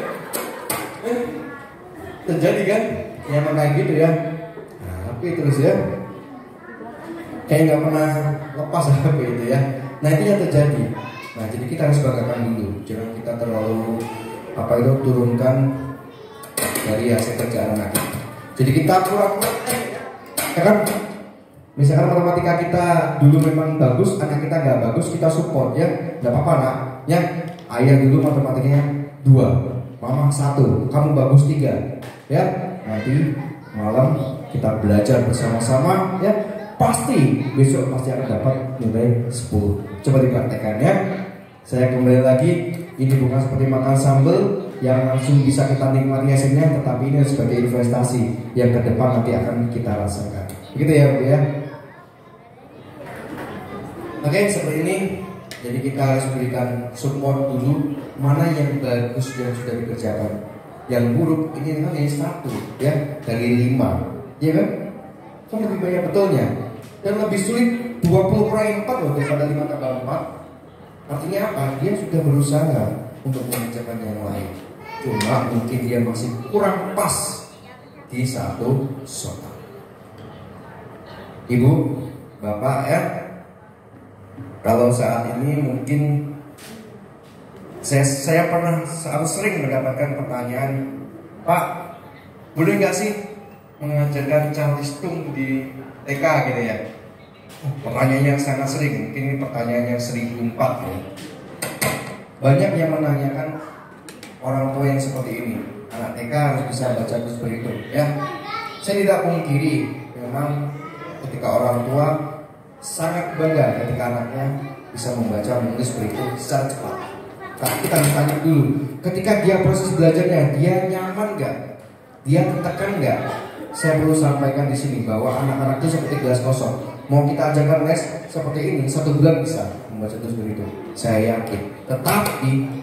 Terjadi kan? Ya kayak gitu ya. HP terus ya. Kayak nggak pernah lepas HP itu ya. Nah itu yang terjadi. Nah jadi kita harus banggakan dulu. Jangan kita terlalu turunkan dari hasil kerja anak kita. Jadi kita pura-pura ya kan? Misalkan matematika kita dulu memang bagus, anak kita nggak bagus, kita support ya, nggak apa-apa nak. Ya, ayah dulu matematikanya 2, mama 1, kamu bagus 3. Ya, nanti malam kita belajar bersama-sama ya, pasti besok pasti akan dapat nilai 10. Coba dipraktekkan ya. Saya kembali lagi, ini bukan seperti makan sambal yang langsung bisa kita nikmati hasilnya, tetapi ini sebagai investasi yang ke depan nanti akan kita rasakan. Begitu ya Bu ya. Oke, seperti ini. Jadi kita harus berikan support dulu mana yang bagus yang sudah dikerjakan. Yang buruk ini memang hanya 1 ya dari 5, ya kan? Kan lebih banyak betulnya. Dan lebih sulit 20/4 loh daripada 5/4. Artinya apa? Dia sudah berusaha untuk mengerjakan yang lain. Cuma mungkin dia masih kurang pas di satu soal. Ibu, Bapak ya. Kalau saat ini mungkin saya pernah sering mendapatkan pertanyaan, Pak, boleh nggak sih mengajarkan calistung di TK gitu ya? Pertanyaan yang sangat sering, mungkin ini pertanyaan yang 1004 ya. Banyak yang menanyakan orang tua yang seperti ini, anak TK harus bisa baca terus berhitung ya. Saya tidak pungkiri, memang ketika orang tua sangat bangga ketika anaknya bisa membaca, menulis, berhitung secara cepat. Tapi kita tanya dulu, ketika dia proses belajarnya, dia nyaman nggak? Dia tertekan nggak? Saya perlu sampaikan di sini bahwa anak-anak itu seperti gelas kosong. Mau kita ajarkan les seperti ini, 1 bulan bisa membaca terus berhitung. Saya yakin. Tetapi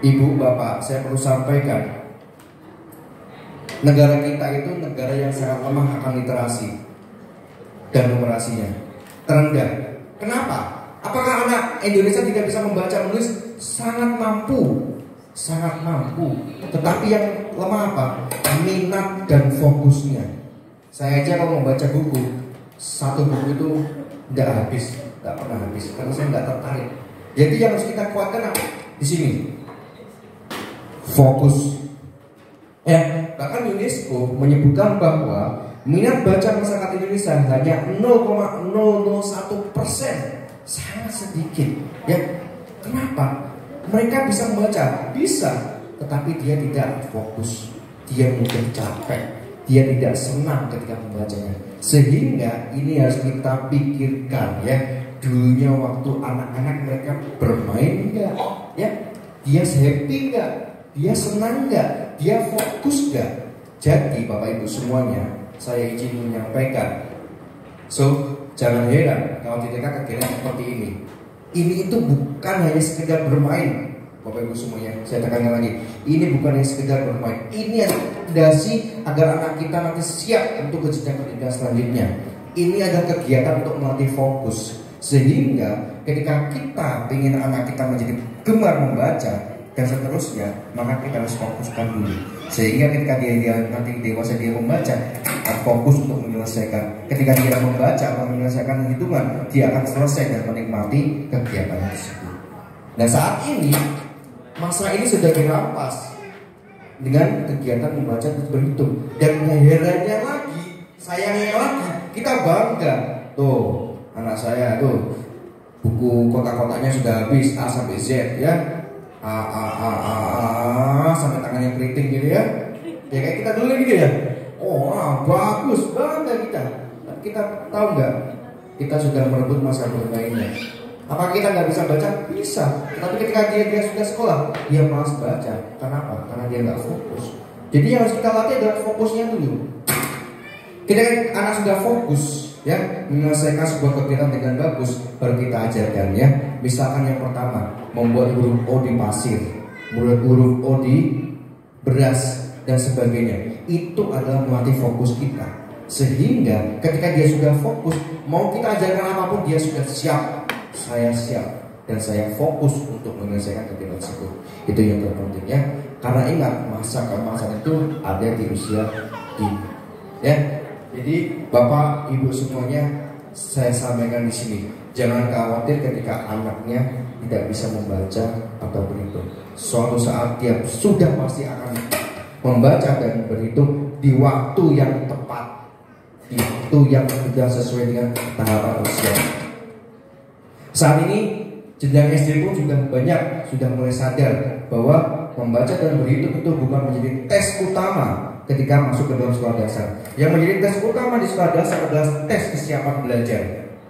Ibu, Bapak, saya perlu sampaikan, negara kita itu negara yang sangat lemah akan literasi dan numerasinya terendah. Kenapa? Apakah anak Indonesia tidak bisa membaca menulis? Sangat mampu, tetapi yang lemah apa? Minat dan fokusnya. Saya aja kalau membaca buku, 1 buku itu nggak pernah habis, karena saya nggak tertarik. Jadi yang harus kita kuatkan apa? Di sini fokus. Bahkan UNESCO menyebutkan bahwa minat baca masyarakat Indonesia hanya 0,001%, sangat sedikit. Ya, kenapa? Mereka bisa membaca, bisa, tetapi dia tidak fokus, dia mudah capek, dia tidak senang ketika membacanya. Sehingga ini harus kita pikirkan ya. Dulunya waktu anak-anak mereka bermain enggak? Ya, Dia happy nggak? Dia senang nggak? Dia fokus nggak? Jadi Bapak Ibu semuanya, saya izin menyampaikan. So, jangan heran kalau di TK kegiatan seperti ini. Ini itu bukan hanya sekedar bermain, Bapak Ibu semuanya. Saya tekankan lagi, ini bukan hanya sekedar bermain. Ini adalah fondasi agar anak kita nanti siap untuk ke jenjang pendidikan selanjutnya. Ini adalah kegiatan untuk melatih fokus. Sehingga ketika kita ingin anak kita menjadi gemar membaca dan seterusnya, maka kita harus fokuskan dulu. Sehingga ketika dia nanti dewasa dia membaca, akan fokus untuk menyelesaikan. Ketika dia membaca atau menyelesaikan hitungan, dia akan selesai dan menikmati kegiatan tersebut. Dan saat ini masa ini sudah dirampas dengan kegiatan membaca dan berhitung. Dan herannya lagi, sayangnya lagi, kita bangga. Tuh, anak saya tuh buku kotak-kotaknya sudah habis A sampai Z ya. A sampai tangannya keriting gitu ya. Ya kayak kita dulu gitu ya. Oh, bagus, bangga kita. Tapi kita tahu nggak? Kita sudah merebut masa bermainnya. Apa kita nggak bisa baca? Bisa. Tapi ketika dia sudah sekolah, dia malas baca. Kenapa? Karena dia nggak fokus. Jadi yang harus kita latih adalah fokusnya dulu. Ketika anak sudah fokus, ya, menyelesaikan sebuah kegiatan dengan bagus, baru kita ajarkan ya. Misalkan yang pertama, membuat huruf O di pasir, membuat huruf O di beras dan sebagainya. Itu adalah melatih fokus kita. Sehingga ketika dia sudah fokus, mau kita ajarkan apapun dia sudah siap. Saya siap dan saya fokus untuk menyelesaikan kegiatan tersebut. Itu yang terpenting ya. Karena ingat masa keemasan itu ada di usia ini. Ya. Jadi Bapak Ibu semuanya, saya sampaikan di sini, jangan khawatir ketika anaknya tidak bisa membaca atau berhitung. Suatu saat dia sudah pasti akan membaca dan berhitung di waktu yang tepat, di waktu yang sudah sesuai dengan tahapan usia. Saat ini jenjang SD pun juga banyak sudah mulai sadar bahwa membaca dan berhitung itu bukan menjadi tes utama ketika masuk ke dalam sekolah dasar. Yang menjadi tes utama di sekolah dasar adalah tes kesiapan belajar.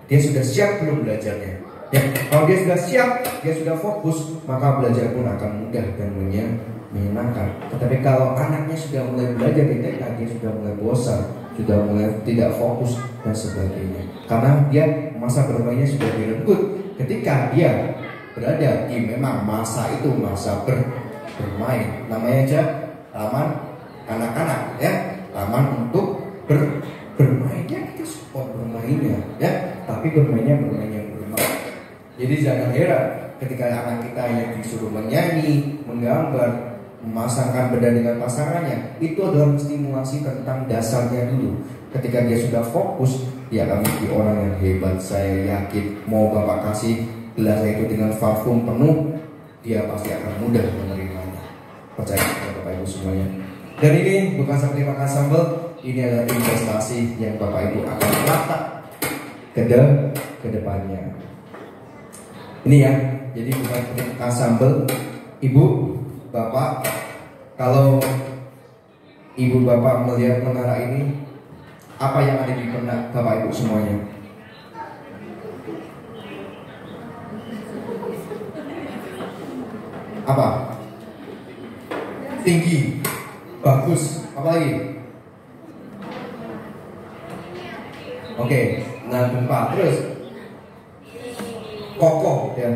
Dia sudah siap belum belajarnya? Ya, kalau dia sudah siap, dia sudah fokus, maka belajar pun akan mudah dan menyenangkan. Tetapi kalau anaknya sudah mulai belajar di TK, dia sudah mulai bosan, sudah mulai tidak fokus dan sebagainya. Karena dia masa bermainnya sudah direnggut. Ketika dia berada di memang masa itu masa bermain, namanya aja taman anak-anak ya, taman untuk bermain ya, kita support bermainnya ya, tapi bermain yang bermain. Jadi jangan heran ketika anak kita yang disuruh menyanyi, menggambar, memasangkan benda dengan pasangannya, itu adalah stimulasi tentang dasarnya dulu. Ketika dia sudah fokus, dia akan menjadi orang yang hebat. Saya yakin mau Bapak kasih gelas itu dengan parfum penuh, dia pasti akan mudah menerimanya. Percaya Bapak Ibu semuanya. Dan ini bukan seperti makan sambal, ini adalah investasi yang Bapak Ibu akan letak ke depannya. Ini ya, jadi bukan seperti makan sambal. Ibu, Bapak, kalau Ibu Bapak melihat menara ini, apa yang ada di benak Bapak Ibu semuanya? Apa? Tinggi, bagus, apa lagi? Oke, nah gempa, terus kokoh ya,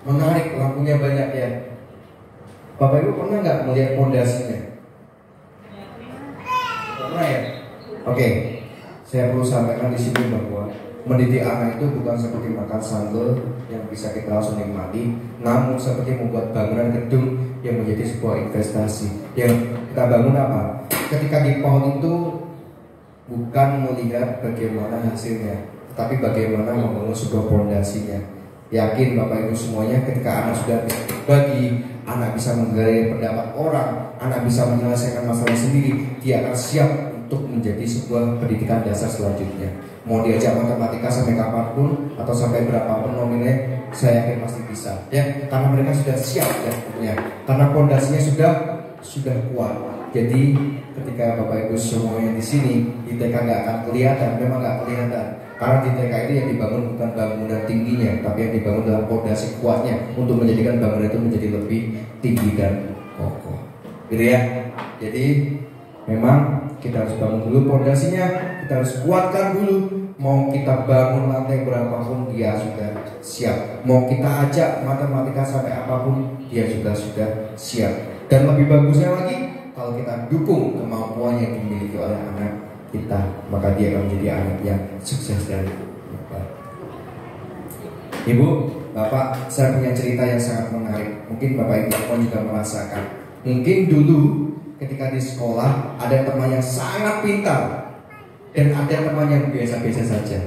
menarik, lampunya banyak ya. Bapak Ibu pernah nggak melihat fondasinya? Pernah ya? Oke, saya perlu sampaikan di sini bahwa mendidik anak itu bukan seperti makan sambal yang bisa kita langsung nikmati, namun seperti membuat bangunan gedung yang menjadi sebuah investasi. Yang kita bangun apa? Ketika di pohon itu bukan melihat bagaimana hasilnya, tapi bagaimana membangun sebuah fondasinya. Yakin Bapak Ibu semuanya, ketika anak sudah berbagi, anak bisa menggali pendapat orang, anak bisa menyelesaikan masalah sendiri, dia akan siap untuk menjadi sebuah pendidikan dasar selanjutnya. Mau diajak matematika sampai kapanpun atau sampai berapapun nominalnya, saya yakin pasti bisa ya, karena mereka sudah siap ya tentunya, karena fondasinya sudah kuat. Jadi ketika Bapak Ibu semuanya di sini, di TK nggak akan kelihatan, memang nggak kelihatan, Karena di TK itu yang dibangun bukan bangunan tingginya, tapi yang dibangun dalam fondasi kuatnya untuk menjadikan bangunan itu menjadi lebih tinggi dan kokoh. Gitu ya. Jadi memang kita harus bangun dulu fondasinya, kita harus kuatkan dulu. Mau kita bangun lantai berapapun dia sudah siap. Mau kita ajak matematika sampai apapun dia juga sudah siap. Dan lebih bagusnya lagi kalau kita dukung kemampuan yang dimiliki oleh anak kita, maka dia akan menjadi anak yang sukses dan baik. Ibu, Bapak, saya punya cerita yang sangat menarik. Mungkin Bapak Ibu juga merasakan. Mungkin dulu ketika di sekolah ada teman yang sangat pintar dan ada teman yang biasa-biasa saja.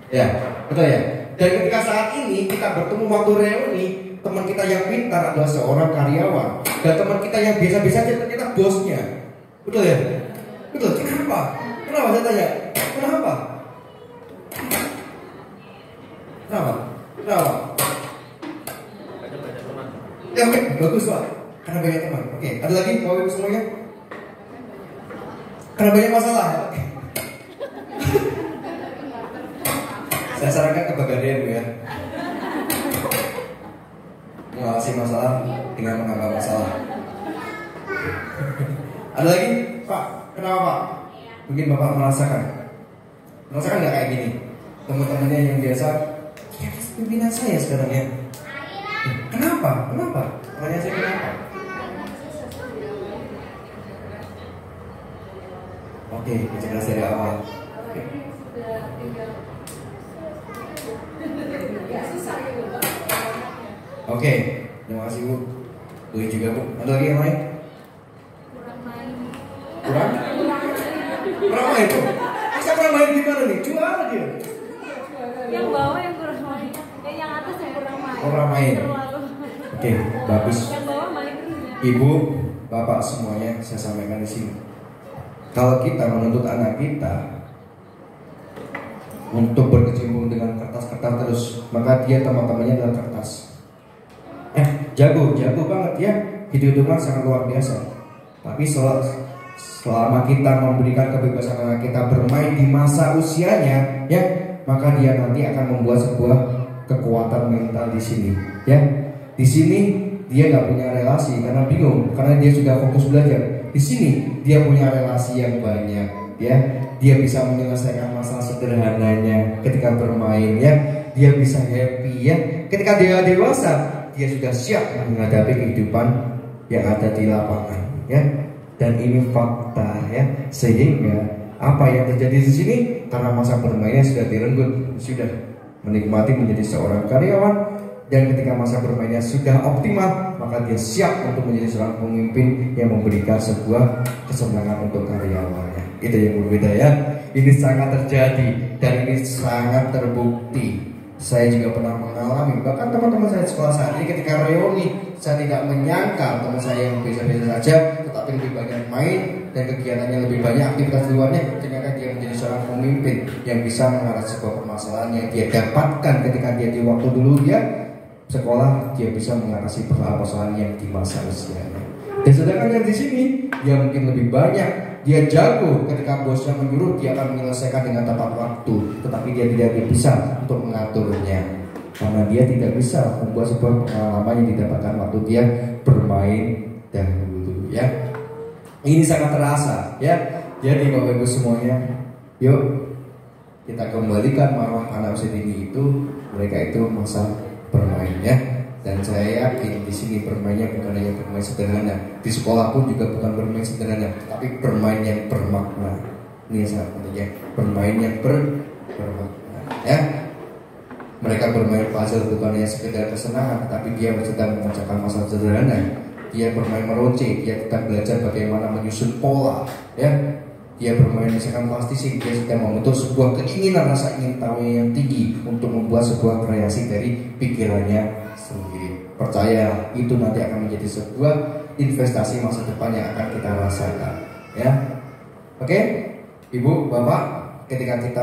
Ya, betul ya. Dan ketika saat ini kita bertemu waktu reuni, teman kita yang pintar adalah seorang karyawan, dan teman kita yang biasa-biasa saja ternyata bosnya. Betul ya? Betul. Kenapa? Kenapa saya tanya? Kenapa? Kenapa? Kenapa? Banyak teman. Ya oke, bagus Pak. Karena banyak teman. Oke, ada lagi Bapak Ibu semuanya? Karena banyak masalah. Oke. Saya sarankan kebahagiaan Bu ya. Mengatasi masalah dengan menambah masalah. Ada lagi Pak? Kenapa Pak? Mungkin Bapak merasakan nggak kayak gini? Teman-temannya yang biasa, ya pimpinan saya sekarang ya. Kenapa? Kenapa? Tanya saya kenapa? Oke, bicara dari awal. Oke, terima kasih Bu. Bu juga Bu. Ada lagi yang lain? Kurang main. Kurang? Kurang main Bu? Masa kurang main gimana nih? Juara dia. Yang bawah yang kurang main. Yang atas yang kurang main. Kurang main. Terlalu. Oke, bagus. Yang bawah main terus ya. Ibu, Bapak semuanya saya sampaikan di sini. Kalau kita menuntut anak kita untuk berkecimpung dengan kertas-kertas terus, maka dia teman-temannya adalah kertas. Jago banget ya, hitung-hitungan sangat luar biasa. Tapi selama kita memberikan kebebasan anak kita bermain di masa usianya, ya, maka dia nanti akan membuat sebuah kekuatan mental di sini, ya. Di sini dia nggak punya relasi karena bingung, karena dia sudah fokus belajar. Di sini dia punya relasi yang banyak, ya. Dia bisa menyelesaikan masalah sederhananya ketika bermain, ya. Dia bisa happy, ya. Ketika dia dewasa, dia sudah siap menghadapi kehidupan yang ada di lapangan, ya. Dan ini fakta, ya. Sehingga apa yang terjadi di sini karena masa bermainnya sudah direnggut, sudah menikmati menjadi seorang karyawan. Dan ketika masa bermainnya sudah optimal, maka dia siap untuk menjadi seorang pemimpin yang memberikan sebuah kesenangan untuk karyawannya. Itu yang berbeda ya. Ini sangat terjadi dan ini sangat terbukti. Saya juga pernah mengalami, bahkan teman-teman saya di sekolah saat ini ketika reuni, saya tidak menyangka teman saya yang biasa-biasa saja, tetapi lebih banyak main dan kegiatannya lebih banyak, aktivitas di luarnya. Ternyata dia menjadi seorang pemimpin yang bisa mengatasi sebuah permasalahan yang dia dapatkan ketika dia di waktu dulu dia sekolah, dia bisa mengatasi permasalahan yang di masa usianya. Dan sedangkan yang di sini dia mungkin lebih banyak, dia jago ketika bosnya menyuruh dia akan menyelesaikan dengan tepat waktu, tetapi dia tidak bisa untuk mengaturnya karena dia tidak bisa membuat sebuah pengalaman yang didapatkan waktu dia bermain dahulu, ya. Ini sangat terasa, ya. Jadi Bapak Ibu semuanya, yuk kita kembalikan marwah anak usia dini itu, mereka itu masa bermainnya. Dan saya yakin di sini bermainnya bukan hanya bermain sederhana. Di sekolah pun juga bukan bermain sederhana, tapi bermain yang bermakna. Ini sangat penting, bermain yang bermakna, ya. Mereka bermain puzzle bukan hanya sekedar kesenangan, tapi dia sedang mengerjakan masalah sederhana. Dia bermain meronce, dia sedang belajar bagaimana menyusun pola, ya. Dia bermain misalkan plastisik, dia sedang membentuk sebuah keinginan, rasa ingin tahu yang tinggi untuk membuat sebuah kreasi dari pikirannya sendiri. Percaya itu nanti akan menjadi sebuah investasi masa depan yang akan kita rasakan, ya. Oke, Ibu, Bapak, ketika kita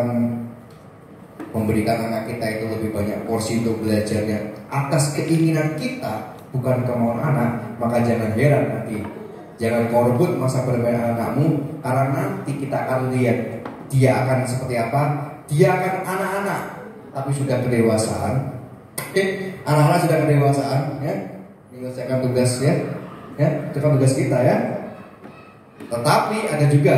memberikan anak kita itu lebih banyak porsi untuk belajarnya atas keinginan kita, bukan kemauan anak, maka jangan heran nanti. Jangan kau rebut masa bermain anakmu, karena nanti kita akan lihat dia akan seperti apa dia akan anak-anak, tapi sudah kedewasaan. Oke, anak-anak sudah kedewasaan, ya, menyelesaikan tugas ya, itu kan tugas kita ya. Tetapi ada juga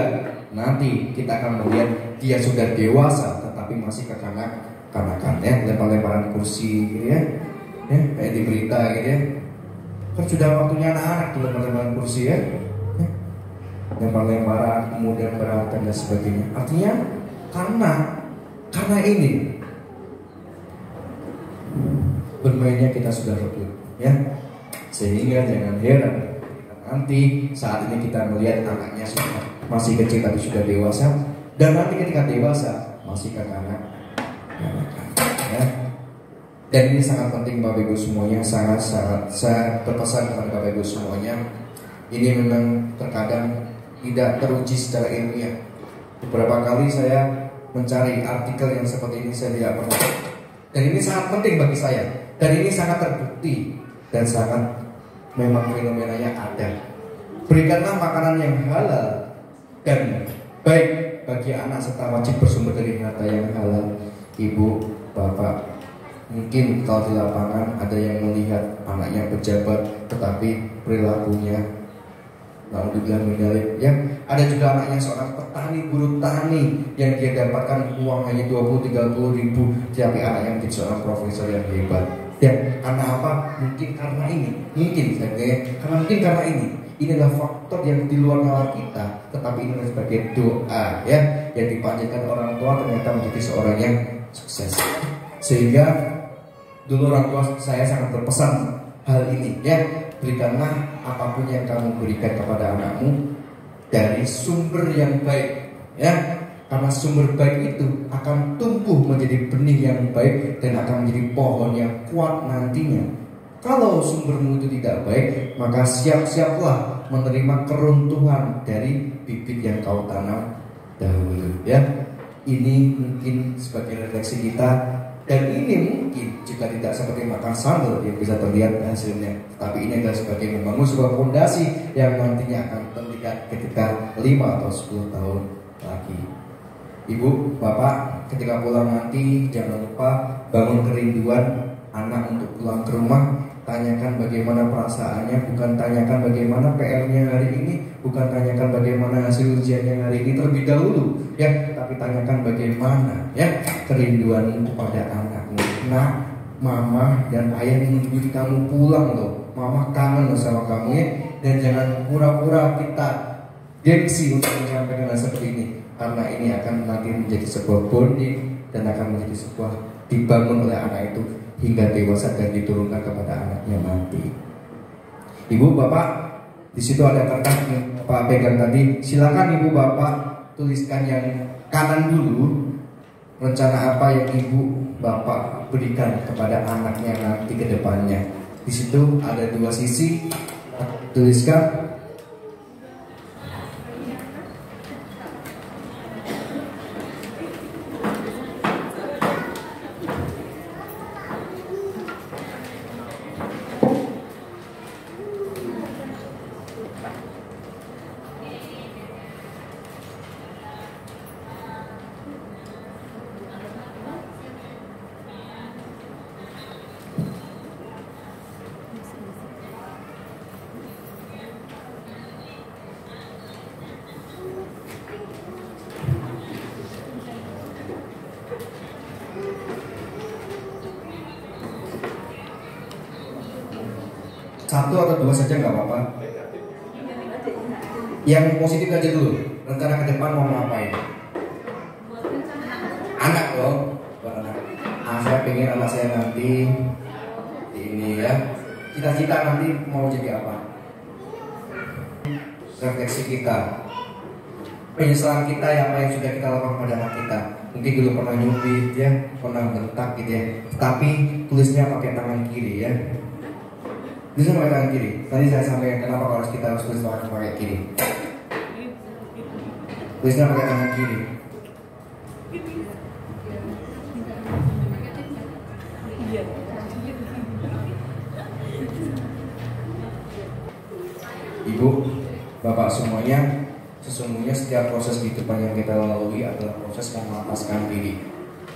nanti kita akan melihat dia sudah dewasa, tetapi masih kekanak-kanakan, ya, lempar-lemparan kursi, gitu ya, kayak di berita, gitu ya. Kan sudah waktunya anak-anak tuh lempar-lemparan kursi ya, lempar-lemparan, kemudian berat dan sebagainya. Artinya karena ini bermainnya kita sudah rebut, ya, sehingga jangan heran nanti saat ini kita melihat anaknya sudah masih kecil tapi sudah dewasa, dan nanti ketika dewasa masih kekanak-kanakan, ya. Dan ini sangat penting Bapak Ibu semuanya, sangat saya berpesan kepada Bapak Ibu semuanya. Ini memang terkadang tidak teruji secara ilmiah. Beberapa kali saya mencari artikel yang seperti ini, saya tidak pernah. Dan ini sangat penting bagi saya. Dan ini sangat terbukti dan sangat memang fenomenanya ada. Berikanlah makanan yang halal dan baik bagi anak serta wajib bersumber dari harta yang halal. Ibu, bapak, mungkin kalau di lapangan ada yang melihat anaknya pejabat tetapi perilakunya alhamdulillah mengalir, ya. Ada juga anaknya seorang petani, buruh tani yang dia dapatkan uang hanya 20-30 ribu, tapi anaknya menjadi seorang profesor yang hebat. Ya, karena apa? Mungkin karena ini, karena ini. Inilah faktor yang di luar nalar kita, tetapi ini sebagai doa, ya, yang dipanjatkan orang tua ternyata menjadi seorang yang sukses. Sehingga dulu orang tua saya sangat berpesan hal ini, ya, berikanlah apapun yang kamu berikan kepada anakmu dari sumber yang baik, ya, karena sumber baik itu akan tumbuh menjadi benih yang baik dan akan menjadi pohon yang kuat nantinya. Kalau sumbermu itu tidak baik, maka siap-siaplah menerima keruntuhan dari bibit yang kau tanam dahulu, ya. Ini mungkin sebagai refleksi kita, dan ini mungkin juga tidak seperti makan sambal yang bisa terlihat hasilnya, tapi ini adalah sebagai membangun sebuah fondasi yang nantinya akan terlihat ketika 5 atau 10 tahun lagi. Ibu, bapak, ketika pulang nanti jangan lupa bangun kerinduan anak untuk pulang ke rumah. Tanyakan bagaimana perasaannya, bukan tanyakan bagaimana PR-nya hari ini, bukan tanyakan bagaimana hasil ujiannya hari ini terlebih dahulu, ya, tapi tanyakan bagaimana, ya, kerinduanmu kepada anakmu. Nah, mama dan ayah menunggu kamu pulang loh, mama kangen loh sama kamu, ya. Dan jangan pura-pura kita gengsi untuk menyampaikan hal seperti ini, karena ini akan nanti menjadi sebuah bonding dan akan menjadi sebuah dibangun oleh anak itu hingga dewasa dan diturunkan kepada anaknya nanti. Ibu, bapak, di situ ada kertas yang Pak pegang tadi. Silakan ibu, bapak tuliskan yang kanan dulu. Rencana apa yang ibu, bapak berikan kepada anaknya nanti ke depannya. Di situ ada 2 sisi. Tuliskan. Satu atau 2 saja nggak apa-apa. Yang positif aja dulu. Rencana ke depan mau ngapain? Anak loh, buat anak. Saya pengen anak saya nanti ini, ya. Cita-cita nanti mau jadi apa? Refleksi kita, penyesalan kita yang apa yang sudah kita lakukan pada anak kita. Mungkin dulu pernah nyubit, ya, pernah bentak gitu, ya. Tapi tulisnya pakai tangan kiri, ya. Bisa pakai tangan kiri. Tadi saya sampaikan kenapa harus kita harus tulis pakai kiri. Tulisnya pakai tangan kiri. Ibu, bapak semuanya, sesungguhnya setiap proses kehidupan yang kita lalui adalah proses melepaskan diri.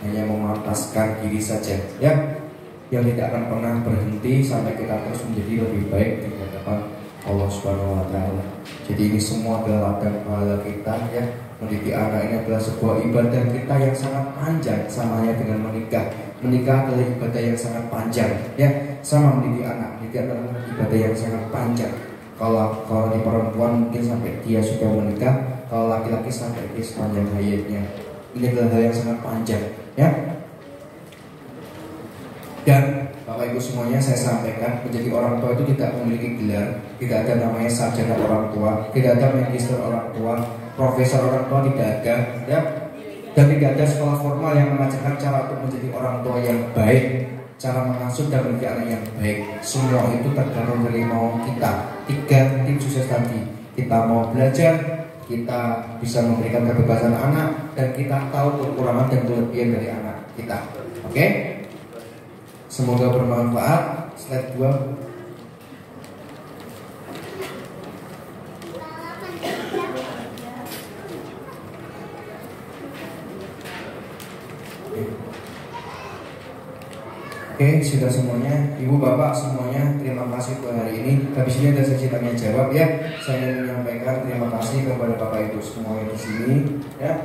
hanya memantaskan diri saja, ya, yang tidak akan pernah berhenti sampai kita terus menjadi lebih baik di hadapan Allah Subhanahu wa Ta'ala. Jadi ini semua adalah ladang pahala kita, ya. Mendidik anak ini adalah sebuah ibadah kita yang sangat panjang, samanya dengan menikah. Menikah adalah ibadah yang sangat panjang, ya. Sama mendidik anak adalah ibadah yang sangat panjang. Kalau di perempuan mungkin sampai dia sudah menikah, kalau laki-laki sampai dia sepanjang hayatnya. Ini adalah hal yang sangat panjang, ya. Dan Bapak Ibu semuanya, saya sampaikan, menjadi orang tua itu tidak memiliki gelar, tidak ada namanya sarjana orang tua, tidak ada magister orang tua, profesor orang tua, tidak ada, ya. Dan tidak ada sekolah formal yang mengajarkan cara untuk menjadi orang tua yang baik, cara mengasuh dan mendidik anak yang baik. Semua itu tergantung dari mau kita. 3 tim sukses tadi. Kita mau belajar, kita bisa memberikan kebebasan anak, dan kita tahu kekurangan dan kelebihan dari anak kita. Oke? Semoga bermanfaat. Slide 2. Oke, sudah semuanya, Ibu Bapak semuanya, terima kasih buat hari ini. Habis ini ada sesi tanya jawab, ya. Saya ingin menyampaikan terima kasih kepada Bapak Ibu semuanya di sini, ya.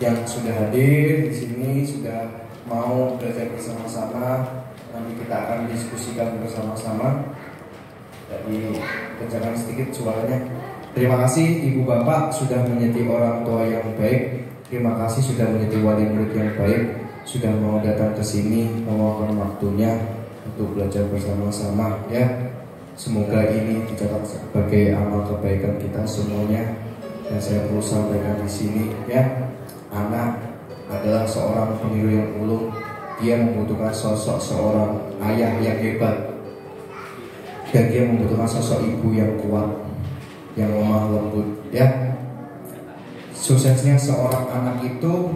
Yang sudah hadir di sini, sudah mau belajar bersama-sama. Nanti kita akan diskusikan bersama-sama. Jadi kencangkan sedikit suaranya. Terima kasih Ibu Bapak sudah menjadi orang tua yang baik. Terima kasih sudah menjadi wali murid yang baik, sudah mau datang ke sini, meluangkan waktunya untuk belajar bersama-sama, ya. Semoga ini dicatat sebagai amal kebaikan kita semuanya. Dan saya perlu sampaikan di sini, ya. Anak adalah seorang peniru yang ulung. Dia membutuhkan sosok seorang ayah yang hebat, dan dia membutuhkan sosok ibu yang kuat, yang lemah lembut, ya. Suksesnya seorang anak itu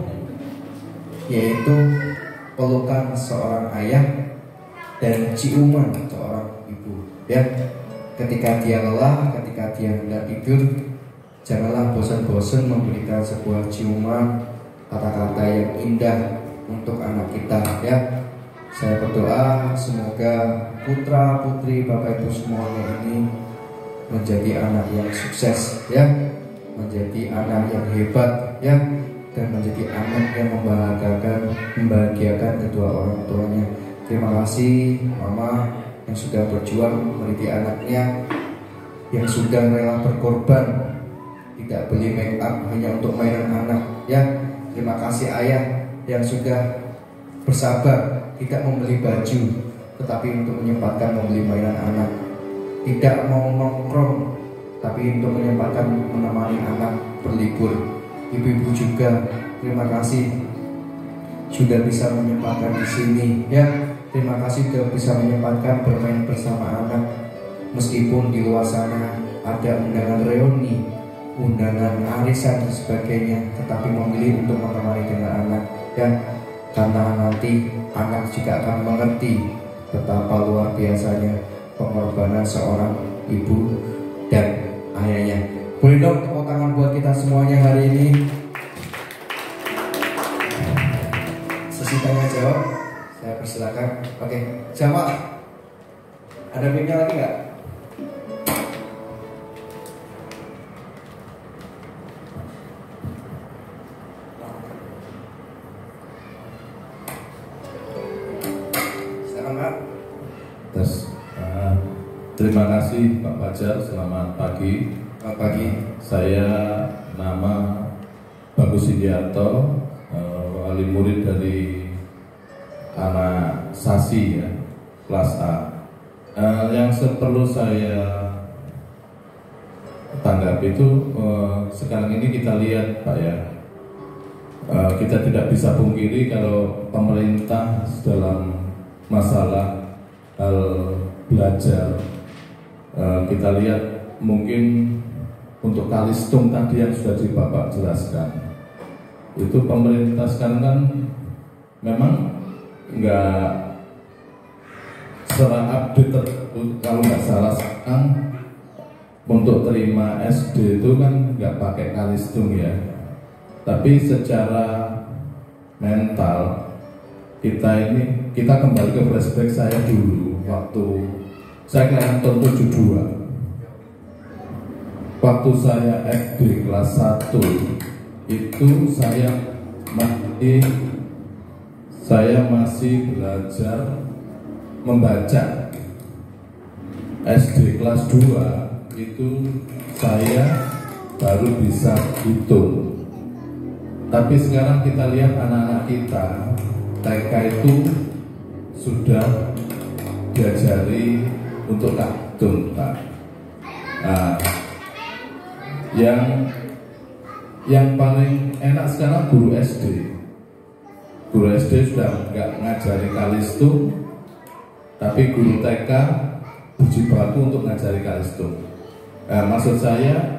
yaitu pelukan seorang ayah dan ciuman seorang ibu, ya. Ketika dia lelah, ketika dia hendak tidur, janganlah bosan-bosan memberikan sebuah ciuman, kata-kata yang indah untuk anak kita, ya. Saya berdoa semoga putra putri Bapak Ibu semuanya ini menjadi anak yang sukses, ya, menjadi anak yang hebat, ya, dan menjadi anak yang membahagiakan kedua orang tuanya. Terima kasih Mama yang sudah berjuang mendidik anaknya, yang sudah rela berkorban, tidak beli make up hanya untuk mainan anak, ya. Terima kasih Ayah yang sudah bersabar, tidak membeli baju, tetapi untuk menyempatkan membeli mainan anak. Tidak mau nongkrong, tapi untuk menyempatkan menemani anak berlibur. Ibu-ibu juga terima kasih sudah bisa menyempatkan di sini, ya. Terima kasih sudah bisa menyempatkan bermain bersama anak, meskipun di luar sana ada undangan reuni, undangan arisan dan sebagainya, tetapi memilih untuk menemani dengan anak, ya. Karena nanti anak juga akan mengerti betapa luar biasanya pengorbanan seorang ibu dan ayahnya. Boleh dong tepuk tangan buat kita semuanya hari ini. Sesi tanya jawab, saya persilakan. Oke, jamaah, ada mic-nya lagi nggak? Silakan Pak. Terima kasih Pak Fajar, selamat pagi. Selamat pagi. Saya nama Bagus Indiarto, wali murid dari anak Sasi, ya, kelas A. Yang perlu saya tanggapi itu sekarang ini kita lihat Pak, ya, kita tidak bisa pungkiri kalau pemerintah dalam masalah hal belajar, kita lihat mungkin untuk Kalistung tadi yang sudah Bapak jelaskan, itu pemerintah sekarang kan memang nggak update tersebut. Kalau nggak salah sekarang untuk terima SD itu kan nggak pakai Kalistung, ya. Tapi secara mental kita kembali ke flashback saya dulu waktu saya kelahiran tahun 72. Waktu saya SD kelas 1 itu saya masih belajar membaca. SD kelas 2 itu saya baru bisa hitung. Tapi sekarang kita lihat anak-anak kita TK itu sudah diajari untuk kadung, Pak. Nah, yang paling enak sekarang guru SD. Guru SD sudah nggak ngajari kalistung, tapi guru TK berjibaku untuk ngajari kalistung. Nah, maksud saya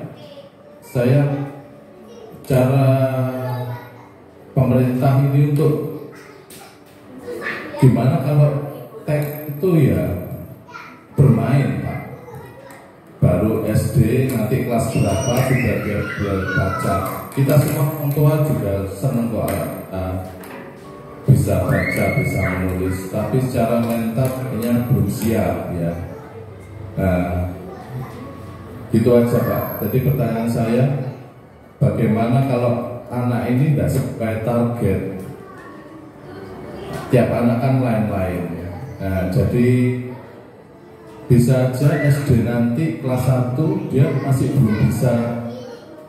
cara pemerintah ini untuk gimana kalau TK itu ya bermain, Pak. Baru SD nanti kelas berapa sudah dia baca. Kita semua orang tua juga senang kok bisa baca, bisa menulis, tapi secara mental kayaknya belum siap ya. Nah, gitu aja Pak. Jadi pertanyaan saya, bagaimana kalau anak ini tidak sesuai target? Tiap anak kan lain-lain ya. Nah, jadi bisa aja SD nanti kelas 1 dia masih belum bisa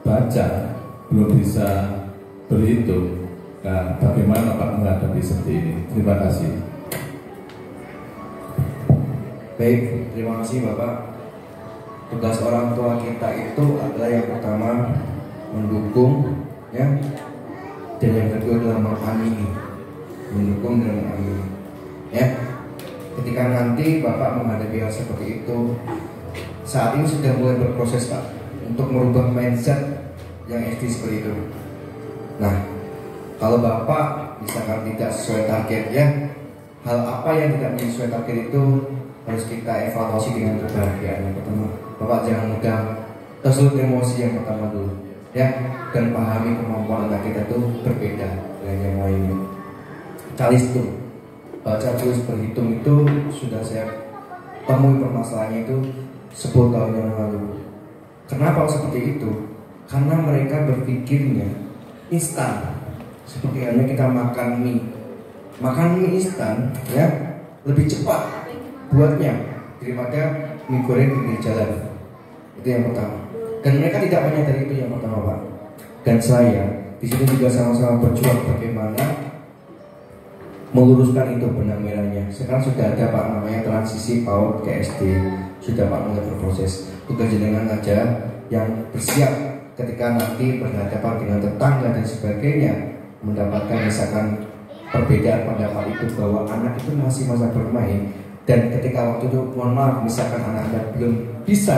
baca, belum bisa berhitung. Nah, bagaimana Pak menghadapi seperti ini? Terima kasih. Baik, terima kasih Bapak. Tugas orang tua kita itu adalah yang pertama mendukung, ya, dan yang kedua adalah mengamini, mendukung dan mengamini, ya. Ketika nanti Bapak menghadapi hal seperti itu, saat ini sudah mulai berproses Pak untuk merubah mindset yang SD seperti itu. Nah, kalau Bapak misalkan tidak sesuai target, ya, hal apa yang tidak sesuai target itu harus kita evaluasi dengan kebahagiaan. Yang pertama, Bapak jangan mudah tersulut emosi yang pertama dulu, ya, dan pahami kemampuan anak kita itu berbeda dengan yang lainnya. Kalistung, baca tulis berhitung itu sudah saya temui permasalahannya itu 10 tahun yang lalu. Kenapa seperti itu? Karena mereka berpikirnya instan. Seperti halnya kita makan mie instan, ya, lebih cepat buatnya daripada mie goreng di jalan. Itu yang pertama. Dan mereka tidak menyadari itu yang pertama Pak. Dan saya di sini juga sama-sama berjuang bagaimana meluruskan itu benang merahnya. Sekarang sudah ada Pak namanya transisi PAUD ke SD, sudah Pak mulai berproses. Tugas jenengan aja yang bersiap ketika nanti berhadapan dengan tetangga dan sebagainya, mendapatkan misalkan perbedaan pendapat itu bahwa anak itu masih masa bermain, dan ketika waktu itu mohon maaf misalkan anak Anda belum bisa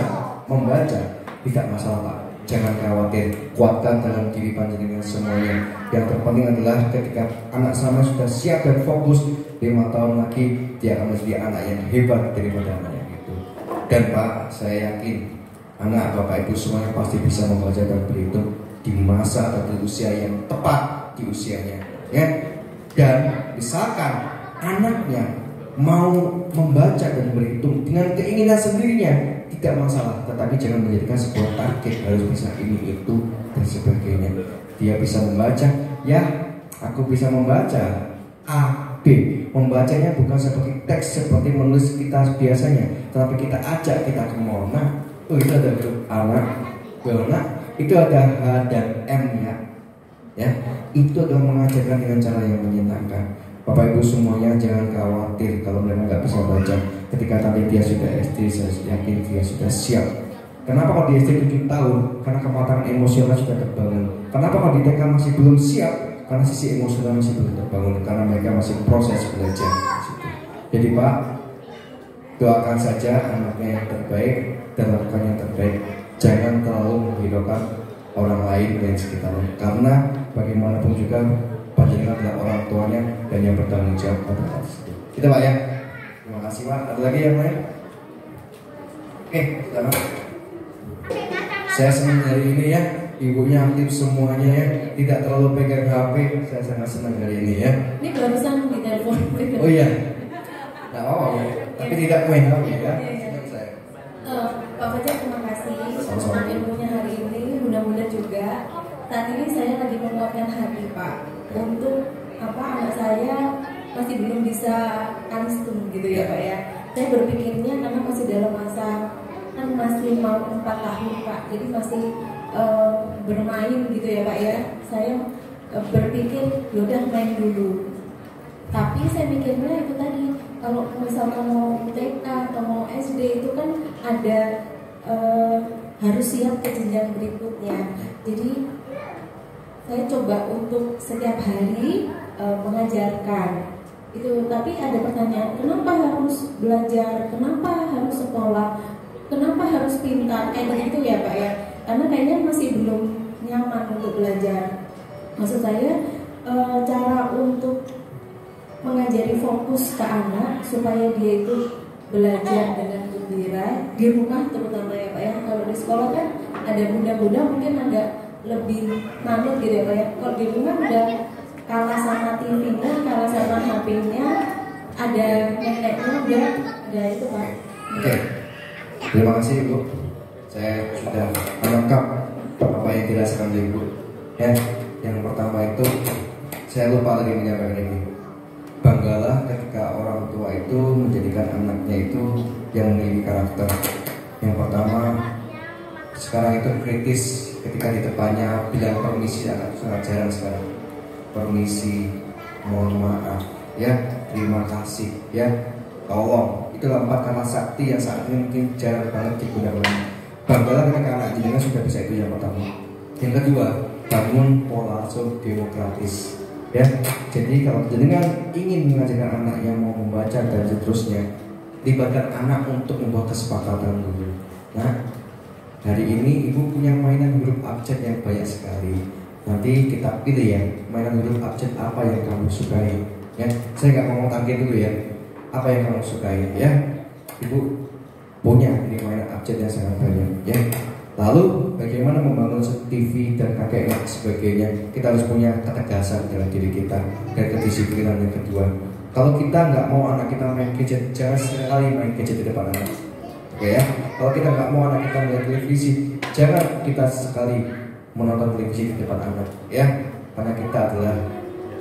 membaca, tidak masalah Pak, jangan khawatir, kuatkan dalam diri panjenengan semuanya. Yang terpenting adalah ketika anak sama sudah siap dan fokus, 5 tahun lagi dia akan menjadi anak yang hebat daripada anak yang itu. Dan Pak, saya yakin anak Bapak Ibu semuanya pasti bisa membaca dan berhitung di masa atau di usia yang tepat di usianya, ya. Dan misalkan anaknya mau membaca dan berhitung dengan keinginan sendirinya, tidak masalah, tetapi jangan menjadikan sebuah target harus bisa ini itu dan sebagainya. Dia bisa membaca, ya, aku bisa membaca A, B. Membacanya bukan seperti teks, seperti menulis kita biasanya, tetapi kita ajak kita ke Mona. Oh, itu ada anak, Mona, itu ada H dan M, ya. Itu adalah mengajarkan dengan cara yang menyenangkan. Bapak Ibu semuanya jangan khawatir kalau mereka nggak bisa baca. Ketika tadi dia sudah SD, saya yakin dia sudah siap. Kenapa kalau di SD 7 tahun? Karena kematangan emosional sudah terbangun. Kenapa kalau di TK masih belum siap? Karena sisi emosional masih belum terbangun. Karena mereka masih proses belajar. Jadi Pak, doakan saja anaknya yang terbaik dan lakukan yang terbaik. Jangan terlalu menghidupkan orang lain dan sekitarnya. Karena bagaimanapun juga panjenengan adalah orang tuanya dan yang bertanggung jawab pada hal itu. Itu Pak ya. Terima kasih Pak. Ada lagi yang lain? Oke, selamat. Saya senang hari ini ya. Ibunya aktif semuanya ya, tidak terlalu pegang HP. Saya sangat senang hari ini ya. Ini barusan di telepon. Oh iya, nggak apa-apa ya. Tapi tidak main HP ya. Iya. Saya. Pak Fajar, terima kasih Sama-sama. untuk ilmunya hari ini. Mudah-mudahan juga saat ini saya lagi menguatkan hati Pak untuk anak saya masih belum bisa anstum gitu ya Pak ya. Saya berpikirnya karena masih dalam masa kan masih mau 4 tahun Pak, jadi masih bermain gitu ya Pak ya. Saya berpikir yaudah main dulu. Tapi saya mikirnya itu tadi, kalau misalkan mau TK atau mau SD itu kan ada harus siap ke jenjang berikutnya. Jadi saya coba untuk setiap hari mengajarkan itu. Tapi ada pertanyaan, kenapa harus belajar, kenapa harus sekolah, kenapa harus pintar, kayak begitu ya Pak ya. Karena kayaknya masih belum nyaman untuk belajar. Maksud saya cara untuk mengajari fokus ke anak supaya dia itu belajar dengan gembira di rumah terutama ya Pak ya. Kalau di sekolah kan ada bunda-bunda mungkin agak lebih manut gitu ya Pak ya. Kalau di rumah udah kalah sama TV-nya, kalah sama HP-nya, ada neneknya udah itu Pak. Oke. Terima kasih Ibu. Saya sudah menangkap apa yang dirasakan Ibu. Ya, yang pertama itu saya lupa tadi menyampaikan ini. Banggalah ketika orang tua itu menjadikan anaknya itu yang memiliki karakter. Yang pertama, sekarang itu kritis ketika di depannya bilang permisi, sangat jarang sekarang. Permisi, mohon maaf, ya, terima kasih, ya, tolong. Itulah 4 kata sakti yang saat ini mungkin jarang banget digunakan. Banggalah ketika anak jenengan sudah bisa itu yang pertama. Yang kedua, bangun pola asuh demokratis. Ya, jadi kalau jenengan ingin mengajarkan anak yang mau membaca dan seterusnya, libatkan anak untuk membuat kesepakatan dulu. Nah, hari ini ibu punya mainan huruf abjad yang banyak sekali. Nanti kita pilih ya, mainan huruf abjad apa yang kamu sukai. Ya, saya nggak ngomong target dulu ya. Apa yang kamu sukai ya? Ibu punya ini mainan abjad yang sangat banyak ya. Lalu bagaimana membangun TV dan kakek dan sebagainya? Kita harus punya ketegasan dalam diri kita dan kedisiplinan yang kedua. Kalau kita nggak mau anak kita main gadget, jangan sekali main gadget di depan anak. Oke ya. Kalau kita nggak mau anak kita melihat televisi, jangan kita sekali menonton televisi di depan anak. Ya, karena kita adalah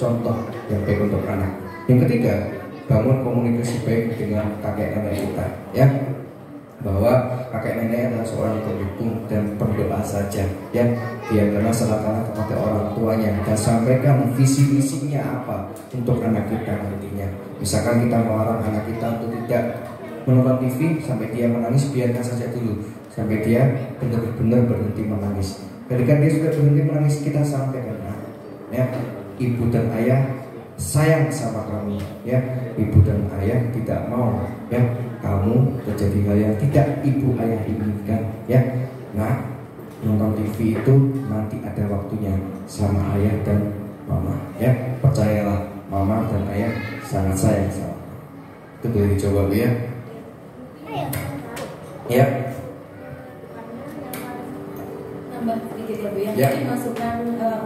contoh yang baik untuk anak. Yang ketiga, bangun komunikasi baik dengan kakek nenek kita. Ya. Bahwa kakek nenek adalah seorang pendukung dan pendoa saja ya, dia karena serahkan kepada orang tuanya dan sampaikan visi misinya apa untuk anak kita nantinya. Misalkan kita melarang anak kita untuk tidak menonton TV sampai dia menangis, biarkan saja dulu sampai dia benar-benar berhenti menangis. Ketika dia sudah berhenti menangis, kita sampaikan ya, ibu dan ayah sayang sama kamu ya, ibu dan ayah tidak mau ya kamu terjadi hal yang tidak ibu ayah inginkan ya. Nah, nonton TV itu nanti ada waktunya sama ayah dan mama ya, percayalah mama dan ayah sangat sayang sama kamu. Itu boleh dicoba Bu ya. Ya. Tambah sedikit ya Bu ya. Ya. Mungkin masukan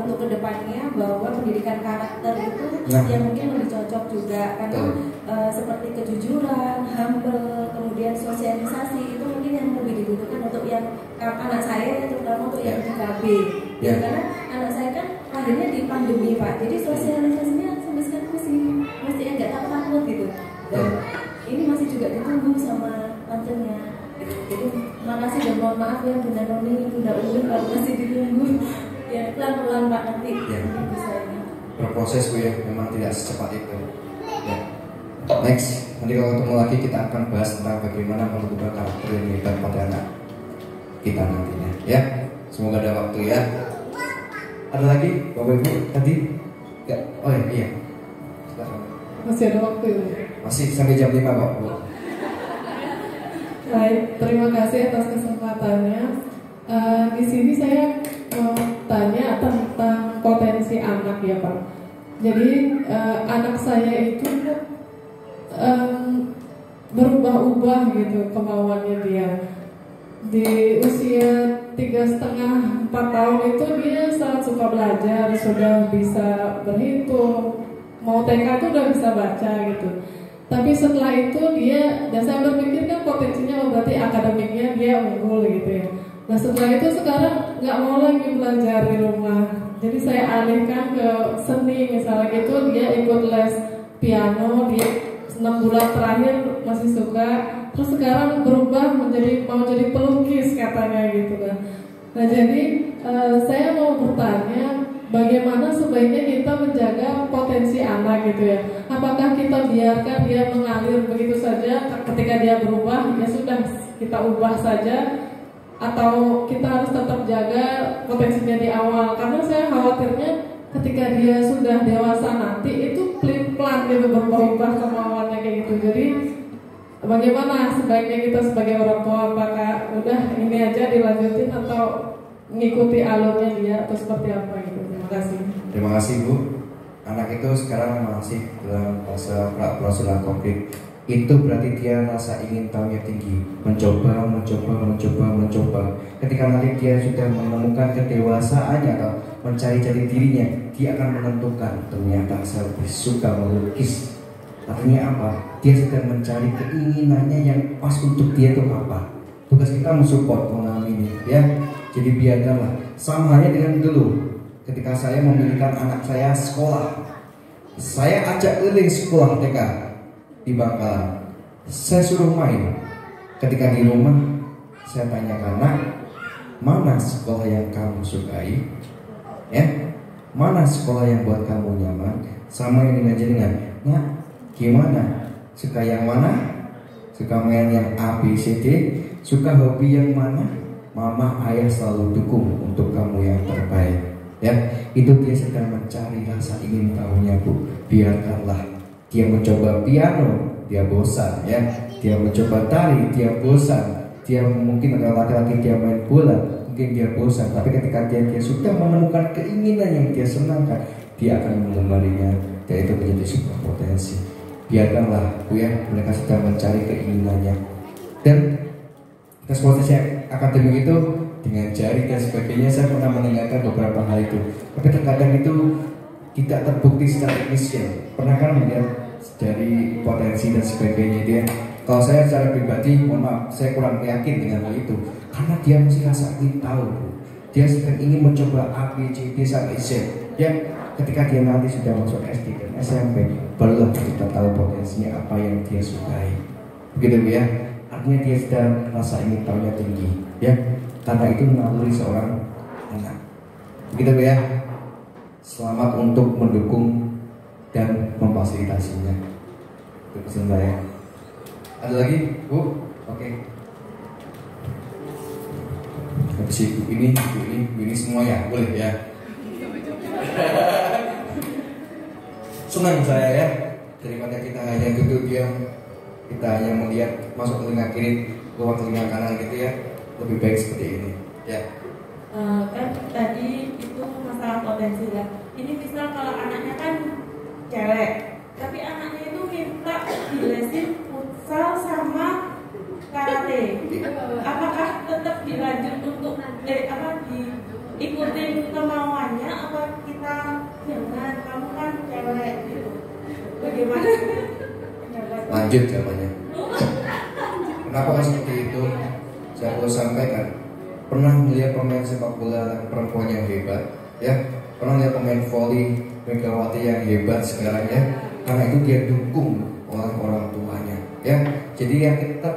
untuk kedepannya bahwa pendidikan karakter itu yang mungkin lebih cocok juga karena seperti kejujuran, humble, kemudian sosialisasi itu mungkin yang lebih dibutuhkan untuk yang anak saya, terutama untuk yang 3B. Ya. Karena anak saya kan lahirnya di pandemi Pak, jadi sosialisasinya sampai sekarang masih agak takut gitu. Dan ini masih juga ditunggu sama tantenya. Jadi makasih dan mohon maaf ya Bunda Noni, Bunda Uli kalau masih ditunggu. Ya pelan-pelan Pak nanti bisa ini. Berproses Bu ya, memang tidak secepat itu. Ya. Next, nanti kalau ketemu lagi kita akan bahas tentang bagaimana mengubah karakter yang hebat pada anak kita nantinya. Ya, semoga ada waktu ya. Ada lagi Bapak Ibu tadi? Enggak? Oh iya. Silakan. Masih ada waktu ya? Masih sampai jam 5 Pak Bu. Baik, terima kasih atas kesempatannya. Di sini saya mau tanya tentang potensi anak ya Pak. Jadi anak saya itu berubah-ubah gitu kemauannya dia. Di usia 3,5-4 tahun itu dia sangat suka belajar, sudah bisa berhitung, mau TK itu udah bisa baca gitu. Tapi setelah itu dia, dan saya berpikir kan potensinya berarti akademiknya dia unggul gitu ya. Nah setelah itu sekarang nggak mau lagi belajar di rumah, jadi saya alihkan ke seni misalnya gitu. Dia ikut les piano, dia 6 bulan terakhir masih suka, terus sekarang berubah menjadi mau jadi pelukis katanya gitu kan. Nah jadi saya mau bertanya, bagaimana sebaiknya kita menjaga potensi anak gitu ya? Apakah kita biarkan dia mengalir begitu saja, ketika dia berubah ya sudah kita ubah saja, atau kita harus tetap jaga potensinya di awal? Karena saya khawatirnya ketika dia sudah dewasa nanti itu pelin-pelan gitu berubah kemauannya kayak gitu. Jadi bagaimana sebaiknya kita sebagai orang tua, apakah udah ini aja dilanjutin atau mengikuti alurnya dia atau seperti apa gitu? Terima kasih. Terima kasih Bu. Anak itu sekarang masih dalam fase proses konflik. Itu berarti dia rasa ingin tahunya tinggi, mencoba. Ketika nanti dia sudah menemukan kedewasaannya atau mencari-cari dirinya, dia akan menentukan ternyata saya lebih suka melukis. Artinya apa? Dia sedang mencari keinginannya yang pas untuk dia itu apa. Tugas kita mensupport mengamini, ya. Jadi biarkanlah. Sama halnya dengan dulu, ketika saya memilihkan anak saya sekolah, saya ajak keliling sekolah TK di Bangkalan, saya suruh main. Ketika di rumah, saya tanyakan, nak, mana sekolah yang kamu sukai? Ya, mana sekolah yang buat kamu nyaman? Sama yang dengan jenengan, nak, gimana? Suka yang mana? Suka main yang A, B, C, D? Suka hobi yang mana? Mama, ayah selalu dukung untuk kamu yang terbaik. Ya, itu dia sedang mencari rasa ingin tahunya Bu. Biarkanlah. Dia mencoba piano, dia bosan ya. Dia mencoba tari, dia bosan. Dia mungkin adalah laki-laki, dia main bola, mungkin dia bosan. Tapi ketika dia sudah menemukan keinginan yang dia senangkan, dia akan mengembalinya, dan itu menjadi sebuah potensi. Biarkanlah Bu ya, mereka sedang mencari keinginannya. Dan responnya akademik itu dengan jari dan sebagainya, saya pernah mendengarkan beberapa hal itu. Tapi terkadang itu tidak terbukti secara teknisnya. Pernah kan melihat dari potensi dan sebagainya dia. Kalau saya secara pribadi, mohon maaf, saya kurang yakin dengan hal itu. Karena dia masih rasa ingin tahu. Dia sedang ingin mencoba A, B, C, D sampai Z. Ya, ketika dia nanti sudah masuk SD dan SMP, barulah kita tahu potensinya apa yang dia sukai. Begitu ya. Artinya dia sedang rasa ingin tahunya tinggi. Ya, karena itu mengaluri seorang anak. Begitu ya. Selamat untuk mendukung dan memfasilitasinya. Itu pesan saya. Ada lagi, Bu? Oke. Habis ibu ini semua ya, boleh ya. Senang saya ya, daripada kita hanya duduk diam, kita hanya melihat masuk telinga kiri, keluar telinga kanan gitu ya. Lebih baik seperti ini. Ya. Kan tadi itu masalah potensi ya. Ini misal kalau anaknya kan cewek, tapi anaknya itu minta dilesin futsal sama karate. Apakah tetap dilanjut untuk diikutin kemauannya, apa kita jangan, kamu kan cewek gitu? Bagaimana? Lanjut jawabannya. Kenapa seperti itu? Saya perlu sampaikan. Pernah melihat pemain sepak bola perempuan yang hebat, ya? Pernah lihat pemain voli Megawati yang hebat sekarang ya? Karena itu dia dukung orang tuanya, ya. Jadi yang kita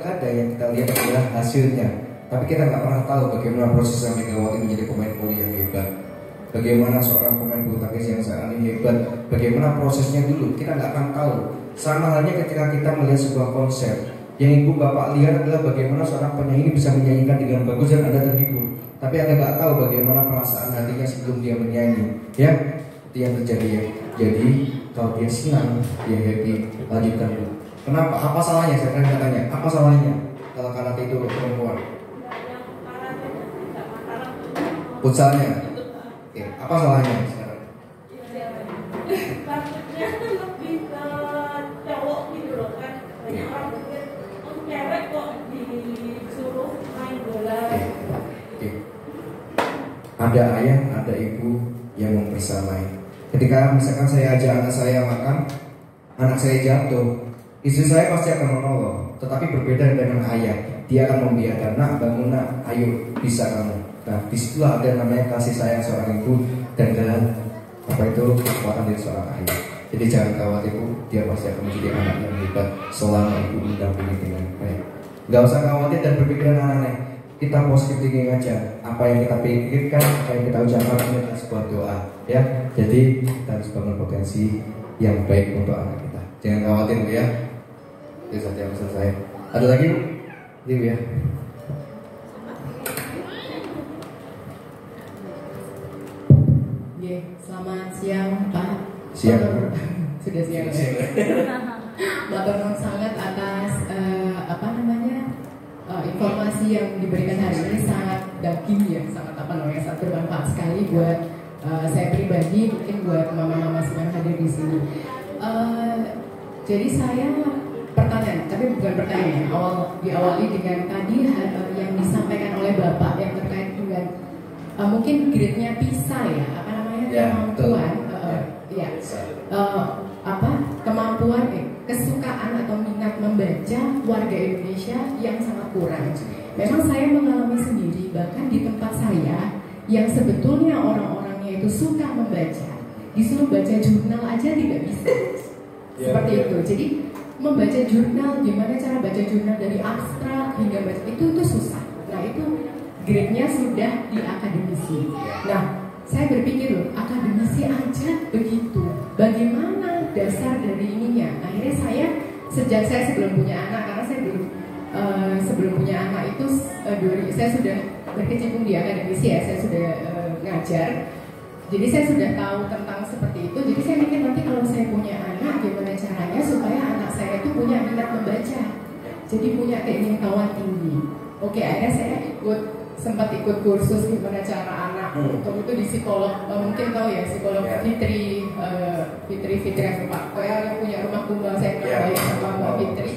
lihat adalah hasilnya, tapi kita nggak pernah tahu bagaimana prosesnya Megawati menjadi pemain voli yang hebat. Bagaimana seorang pemain bulu tangkis yang saat ini hebat, bagaimana prosesnya dulu, kita nggak akan tahu. Sama halnya ketika kita melihat sebuah konser, yang ibu bapak lihat adalah bagaimana seorang penyanyi bisa menyanyikan dengan bagus dan Anda terhibur. Tapi Anda nggak tahu bagaimana perasaan hatinya sebelum dia menyanyi, ya. Itu yang terjadi ya. Jadi kalau dia senang, dia happy, lanjutkan dulu. Kenapa? Apa salahnya? Saya akan tanya. Apa salahnya kalau karate itu perempuan? Futsalnya. Oke, apa salahnya sekarang? Takutnya lebih ke cowok gitu loh kan. Banyak orang berpikir, oh cewek kok disuruh main bola. Oke. ada ayah, ada ibu yang membersamai. Ketika misalkan saya ajak anak saya makan, anak saya jatuh, istri saya pasti akan menolong. Tetapi berbeda dengan ayah, dia akan membiarkan, nak bangun nak, ayo bisa kamu. Nah disitulah ada namanya kasih sayang seorang ibu dan kekuatan dari seorang ayah. Jadi jangan khawatir bu, dia pasti akan menjadi anak yang hebat selama ibu mendampingi dengan baik. Gak usah khawatir dan berpikiran aneh-aneh. Kita positif thinking aja. Apa yang kita pikirkan, apa yang kita ucapkan ini adalah sebuah doa, ya. Jadi kita harus bangun potensi yang baik untuk anak kita. Jangan khawatir bu ya. Itu saja pesan saya. Ada lagi bu? Ibu ya. Selamat siang Pak. Siang. Sudah siang. Matur nuwun sangat atas informasi yang diberikan hari ini, sangat daging ya, sangat sangat bermanfaat sekali buat saya pribadi, mungkin buat mama-mama semua yang hadir di sini. Jadi saya pertanyaan, tapi bukan pertanyaan, diawali dengan tadi yang disampaikan oleh Bapak yang terkait dengan mungkin grade-nya PISA ya, kemampuan, kemampuan, kesukaan atau minat membaca warga Indonesia yang sangat kurang. Memang saya mengalami sendiri, bahkan di tempat saya yang sebetulnya orang-orangnya itu suka membaca, disuruh baca jurnal aja tidak bisa. Seperti itu. Jadi membaca jurnal, gimana cara baca jurnal dari abstrak hingga baca itu susah. Nah itu grade-nya sudah di akademisi. Nah saya berpikir loh, akademisi aja begitu, bagaimana dasar dari ininya? Akhirnya saya sejak saya sebelum punya anak, karena saya sebelum punya anak itu saya sudah berkecimpung di akademisi ya, saya sudah ngajar. Jadi saya sudah tahu tentang seperti itu. Jadi saya mikir nanti kalau saya punya anak, gimana caranya supaya anak saya itu punya minat membaca, jadi punya keingintahuan tinggi. Oke, akhirnya saya sempat ikut kursus gimana cara anak untuk itu di psikolog, mungkin tahu ya psikolog Fitri Pak, yang punya rumah tunggal, saya kenal baik sama Mbak Fitri,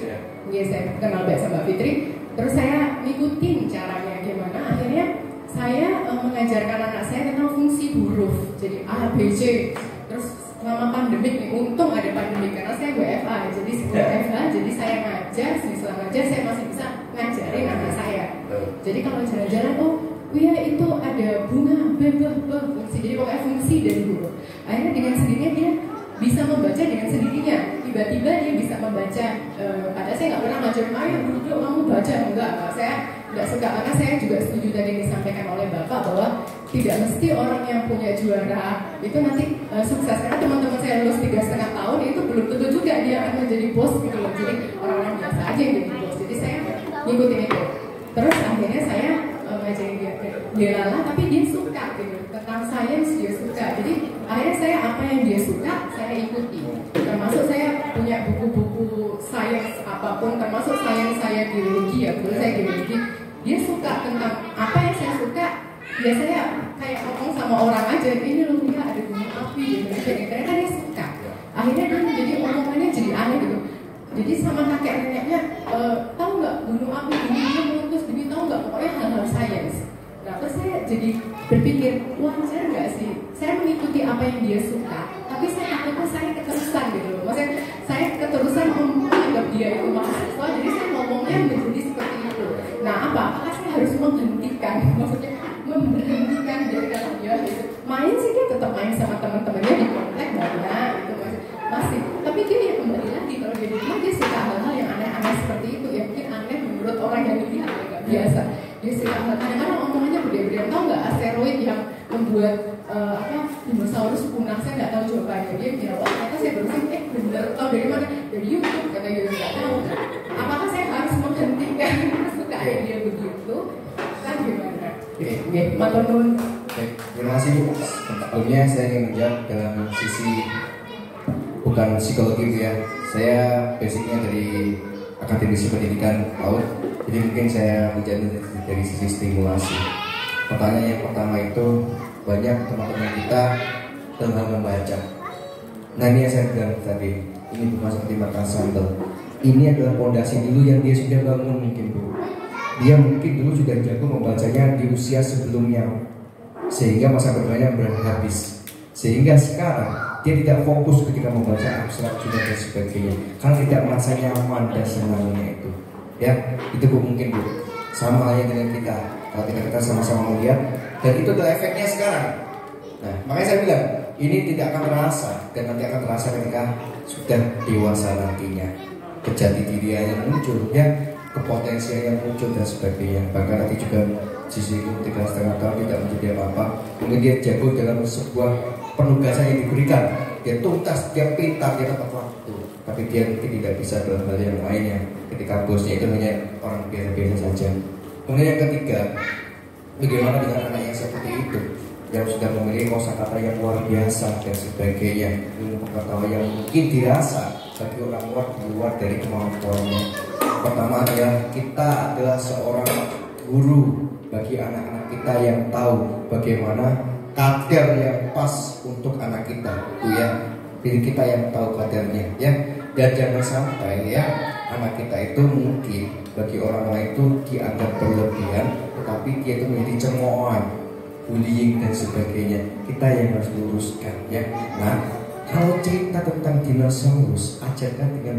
saya kenal baik sama Mbak Fitri. Terus saya ngikutin caranya gimana, akhirnya saya mengajarkan anak saya tentang fungsi huruf, jadi A, B, C. Terus selama pandemik nih, untung ada pandemik karena saya WFA, jadi WFA, jadi saya ngajar, selama ngajar saya masih bisa ngajarin anak saya. Jadi kalau jalan-jalan, ya itu ada bunga, fungsi, jadi pokoknya fungsi dari huruf. Akhirnya dengan sendirinya dia bisa membaca dengan sendirinya. Tiba-tiba dia bisa membaca. Padahal saya nggak pernah ngajarin, ayo duduk kamu baca, enggak. Saya nggak suka, karena saya juga setuju tadi yang disampaikan oleh Bapak bahwa tidak mesti orang yang punya juara itu nanti sukses. Karena teman-teman saya lulus 3,5 tahun itu belum tentu juga dia akan menjadi bos gitu loh. Jadi orang-orang biasa aja yang jadi bos. Jadi saya ngikutin itu. Terus akhirnya saya ngajarin dia lala, tapi dia suka gitu, tentang sains dia suka. Jadi akhirnya saya apa yang dia suka saya ikuti. Termasuk saya punya buku-buku sains apapun, termasuk sains saya geologi ya, dulu saya geologi. Dia suka tentang apa yang saya suka. Ya saya kayak ngomong sama orang aja, ini loh ya ada gunung api di Indonesia, ternyata dia suka. Akhirnya dia menjadi omongannya jadi aneh gitu. Jadi sama kakek neneknya, tahu nggak gunung api ini dia meletus gini, tahu nggak, pokoknya hal-hal sains. Nah terus saya jadi berpikir, wajar nggak sih saya mengikuti apa yang dia suka, tapi saya takutnya saya keterusan gitu loh. Maksudnya saya keterusan menganggap dia itu mahasiswa, jadi saya ngomongnya menjadi seperti itu. Nah apakah saya harus menghentikan, maksudnya memberhentikan dari kata dia gitu. Main sih dia tetap main sama teman-temannya di komplek banyak gitu masih, tapi dia ya kembali lagi kalau dia di rumah dia suka hal-hal yang aneh-aneh seperti itu ya, mungkin aneh menurut orang yang lihat nggak biasa. Dia suka kadang-kadang omongannya beda-beda. Tahu nggak asteroid yang membuat dinosaurus punah, saya nggak tahu jawabannya. Dia bilang, wah ternyata saya baru sih bener, tahu dari mana, dari YouTube kata dia, nggak tahu. Apakah saya harus menghentikan kesukaan dia begitu kan gimana? Oke, matur nuwun. Terima kasih Bu. Sebelumnya saya ingin menjawab dalam sisi bukan psikologi Bu ya. Saya basicnya dari akademisi pendidikan PAUD, jadi mungkin saya menjadi dari sisi stimulasi. Pertanyaan yang pertama itu, banyak teman-teman kita dalam hal membaca. Nah ini yang saya bilang tadi, ini bukan seperti makan sambal. Ini adalah fondasi dulu yang dia sudah bangun mungkin Bu. Dia mungkin dulu sudah jago membacanya di usia sebelumnya sehingga masa bermainnya habis. Sehingga sekarang dia tidak fokus ketika membaca abstrak juga dan sebagainya, karena tidak merasa nyaman dan senangnya itu. Ya, itu Bu, mungkin Bu. Sama halnya dengan kita. Kalau kita sama-sama melihat, dan itu adalah efeknya sekarang. Nah, makanya saya bilang ini tidak akan terasa, dan nanti akan terasa ketika sudah dewasa nantinya. Kejati dirinya yang muncul, ya, kepotensian yang muncul dan sebagainya. Bahkan nanti juga sisi 3,5 tahun tidak menjadi apa-apa. Mungkin dia jago dalam sebuah penugasan yang diberikan, dia tuntas, dia pintar, dia tepat waktu. Tapi dia mungkin tidak bisa dalam hal yang lainnya. Ketika bosnya itu hanya orang biasa-biasa saja. Kemudian yang ketiga, bagaimana dengan anak yang seperti itu, yang sudah memiliki kosakata yang luar biasa dan sebagainya, ilmu pengetahuan yang mungkin dirasa bagi orang luar di luar dari kemampuannya. Pertama adalah kita adalah seorang guru bagi anak-anak kita yang tahu bagaimana kadar yang pas untuk anak kita, itu ya. Jadi kita yang tahu kadarnya, ya. Dan jangan sampai ya anak kita itu mungkin bagi orang lain itu dianggap berlebihan, tetapi dia itu menjadi cemoohan, bullying dan sebagainya. Kita yang harus luruskan, ya. Nah, kalau cerita tentang dinosaurus, ajarkan dengan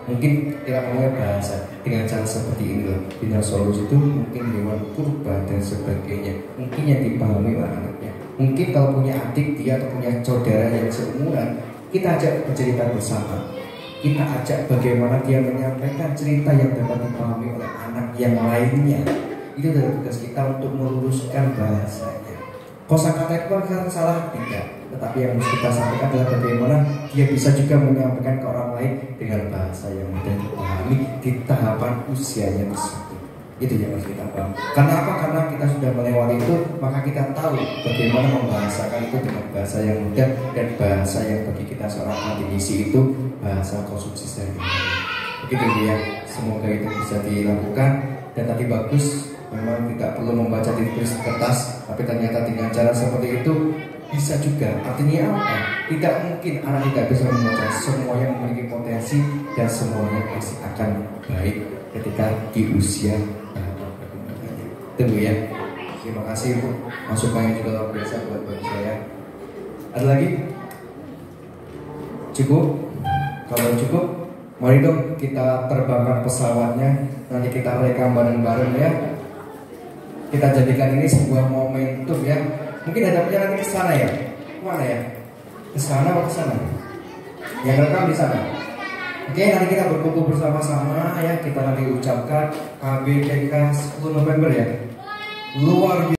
mungkin kita ngomongnya bahasa dengan cara seperti ini loh. Dinosaurus itu mungkin hewan purba dan sebagainya. Mungkin yang dipahami oleh anaknya. Mungkin kalau punya adik dia atau punya saudara yang seumuran, kita ajak bercerita bersama. Kita ajak bagaimana dia menyampaikan cerita yang dapat dipahami oleh anak yang lainnya. Itu adalah tugas kita untuk meluruskan bahasanya. Kosakata itu kan salah tidak, tetapi yang harus kita sampaikan adalah bagaimana dia bisa juga menyampaikan ke orang lain dengan bahasa yang mudah dipahami di tahapan usianya tersebut. Itu yang harus kita paham. Karena apa? Karena kita sudah melewati itu, maka kita tahu bagaimana membahasakan itu dengan bahasa yang mudah dan bahasa yang bagi kita seorang akademisi itu bahasa konstruksi sehari-hari. Begitu ya. Semoga itu bisa dilakukan. Dan tadi bagus, memang tidak perlu membaca di kertas, tapi ternyata dengan cara seperti itu bisa juga. Artinya apa? Tidak mungkin anak tidak bisa membaca. Semuanya memiliki potensi dan semuanya pasti akan baik ketika di usia perkembangannya. Tunggu ya. Terima kasih Bu. Masukannya juga luar biasa buat saya. Ada lagi? Cukup? Kalau cukup, mari dong kita terbangkan pesawatnya. Nanti kita rekam bareng-bareng ya. Kita jadikan ini sebuah momentum ya. Mungkin ada punya nanti ke sana ya. Mana ya? Ke sana atau ke sana? Yang rekam di sana. Oke, nanti kita berkumpul bersama-sama ya. Kita nanti ucapkan KBPK 10 November ya. Luar biasa.